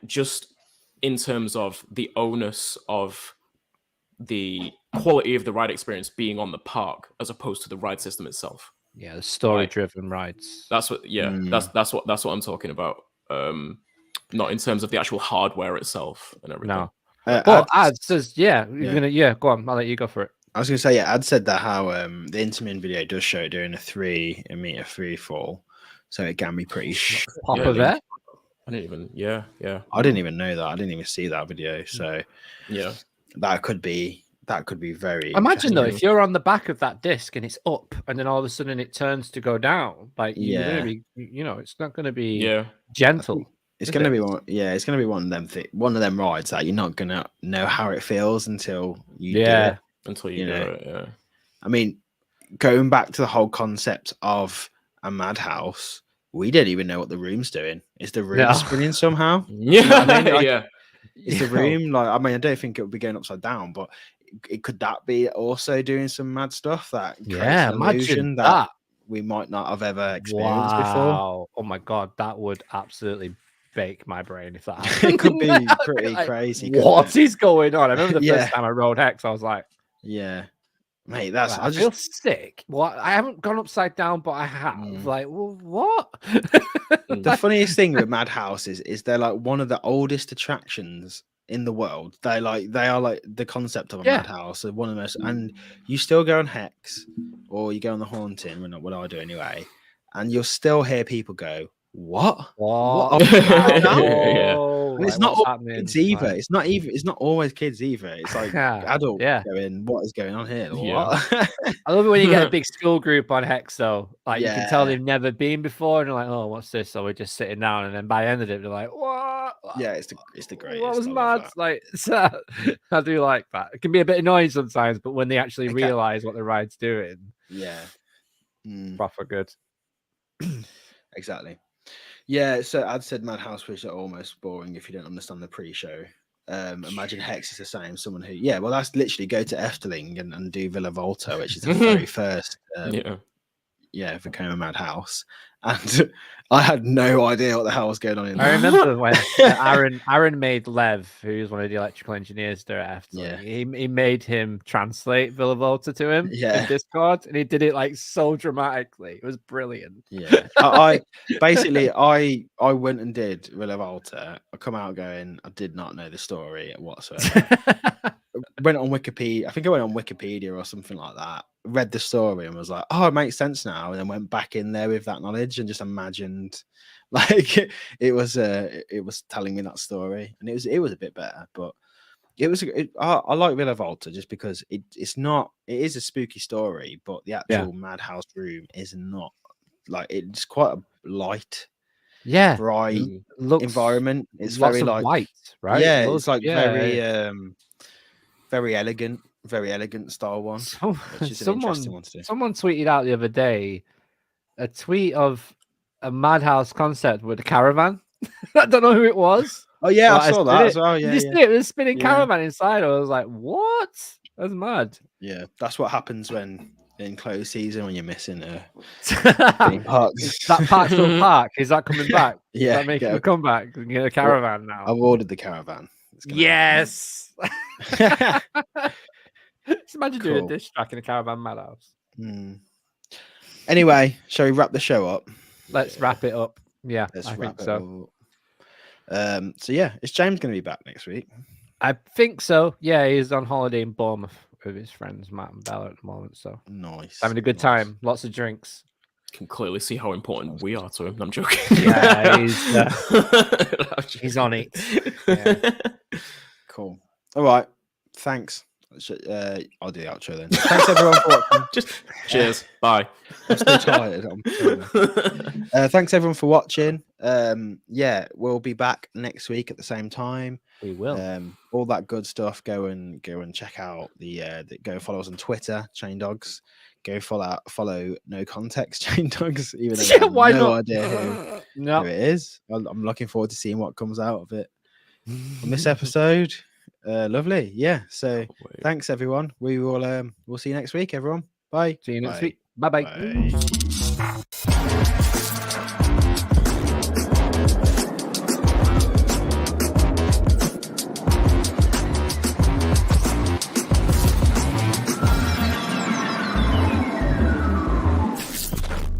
[SPEAKER 3] just in terms of the onus of the quality of the ride experience being on the park as opposed to the ride system itself.
[SPEAKER 1] Yeah, the story-driven rides.
[SPEAKER 3] That's what. Yeah, that's what I'm talking about. Not in terms of the actual hardware itself and everything.
[SPEAKER 1] No, but Ad says, you're gonna go on. I'll let you go for it.
[SPEAKER 2] I was gonna say, Ad said that how the Intamin video does show doing a 3 meter free fall, so it can be pretty
[SPEAKER 1] Papa there.
[SPEAKER 3] I didn't even.
[SPEAKER 2] I didn't even know that. I didn't even see that video. So that could be very.
[SPEAKER 1] Imagine though, if you're on the back of that disc and it's up, and then all of a sudden it turns to go down, like you're gonna be, it's not gonna be gentle.
[SPEAKER 2] It's gonna be one. Yeah, it's gonna be one of them rides that you're not gonna know how it feels until you do it.
[SPEAKER 3] Until you do it. Yeah.
[SPEAKER 2] I mean, going back to the whole concept of a Madhouse, we didn't even know what the room's doing. Is the room spinning somehow?
[SPEAKER 3] Yeah, you know what I mean? Like,
[SPEAKER 2] Is the room like? I mean, I don't think it would be going upside down, but could that be also doing some mad stuff that creates an illusion that we might not have ever experienced before?
[SPEAKER 1] Oh my god, that would absolutely bake my brain if that happened.
[SPEAKER 2] It could be pretty crazy.
[SPEAKER 1] What is going on? I remember the first time I rode Hex, I was like,
[SPEAKER 2] mate,
[SPEAKER 1] I feel sick. Well, I haven't gone upside down, but I have. Like, well, what?
[SPEAKER 2] The funniest thing with Madhouse is they're like one of the oldest attractions in the world. They are like the concept of a Madhouse, one of the most. And you still go on Hex, or you go on the Haunting, what I do anyway, and you'll still hear people go, "What?
[SPEAKER 1] What? whoa,
[SPEAKER 2] And it's
[SPEAKER 1] like,
[SPEAKER 2] not
[SPEAKER 1] what's
[SPEAKER 2] all
[SPEAKER 1] happening?
[SPEAKER 2] kids either.
[SPEAKER 1] Like,
[SPEAKER 2] It's not always kids either. It's like adults going, what is going on here? What?
[SPEAKER 1] I love it when you get a big school group on Hex, though. Like, you can tell
[SPEAKER 2] Yeah.
[SPEAKER 1] they've never been before, and they're like, oh, what's this? So we're just sitting down, and then by the end of it, they're like, what?
[SPEAKER 2] Yeah, it's the greatest.
[SPEAKER 1] What was
[SPEAKER 2] I love
[SPEAKER 1] mad?
[SPEAKER 2] that.
[SPEAKER 1] Like, so, I do like that. It can be a bit annoying sometimes, but when they actually realize what the ride's doing,
[SPEAKER 2] yeah,
[SPEAKER 1] proper good.
[SPEAKER 2] Exactly. Yeah, so I'd said Madhouse was almost boring if you don't understand the pre-show. Imagine Hex is the same. Someone who, well, that's literally go to Efteling and do Villa Volta, which is the very first Vekoma Madhouse. And I had no idea what the hell was going on in there.
[SPEAKER 1] I remember when Aaron made Lev, who's one of the electrical engineers there at Efteling. He made him translate Villa Volta to him in Discord, and he did it like so dramatically. It was brilliant.
[SPEAKER 2] Yeah, I went and did Villa Volta. I come out going, I did not know the story whatsoever. Went on Wikipedia. I think I went on Wikipedia or something like that. Read the story and was like, "Oh, it makes sense now." And then went back in there with that knowledge and just imagined, like it was telling me that story, and it was a bit better. But I like Villa Volta just because it is a spooky story, but the actual Madhouse room is not like it's quite a light, bright environment. It's very like
[SPEAKER 1] white, right?
[SPEAKER 2] Yeah, it's like very elegant style one. Which is an interesting one to do.
[SPEAKER 1] Someone tweeted out the other day a tweet of a Madhouse concept with a caravan. I don't know who it was.
[SPEAKER 2] Oh yeah, I saw that as well. Yeah,
[SPEAKER 1] it was a spinning caravan inside. I was like, what? That's mad.
[SPEAKER 2] Yeah, that's what happens when in closed season when you're missing theme parks.
[SPEAKER 1] That Parksville Park, is that coming back?
[SPEAKER 2] Yeah,
[SPEAKER 1] that making a comeback. We can get a caravan now.
[SPEAKER 2] I've ordered the caravan.
[SPEAKER 1] Yes. Just imagine doing a dish track in a caravan Madhouse.
[SPEAKER 2] Anyway, shall we wrap the show up?
[SPEAKER 1] Let's wrap it up. Yeah, I think so.
[SPEAKER 2] So yeah, is James going to be back next week?
[SPEAKER 1] I think so. Yeah, he's on holiday in Bournemouth with his friends Matt and Bella at the moment. So
[SPEAKER 2] nice,
[SPEAKER 1] having a good time. Lots of drinks.
[SPEAKER 3] Can clearly see how important we are to him. I'm joking.
[SPEAKER 1] Yeah, he's on it. Yeah.
[SPEAKER 2] Cool. All right. Thanks. I'll do the outro then. Thanks everyone for watching.
[SPEAKER 3] Just cheers. Bye.
[SPEAKER 2] I'm still tired. Thanks everyone for watching. Yeah, we'll be back next week at the same time.
[SPEAKER 1] We will.
[SPEAKER 2] All that good stuff. Go and check out go follow us on Twitter, Chain Dogs. Go follow No Context Chain Dogs. Even though I have no idea who it is. I'm looking forward to seeing what comes out of it on this episode. Lovely. Yeah. So thanks everyone. We will we'll see you next week, everyone. Bye.
[SPEAKER 1] See you next week. Bye.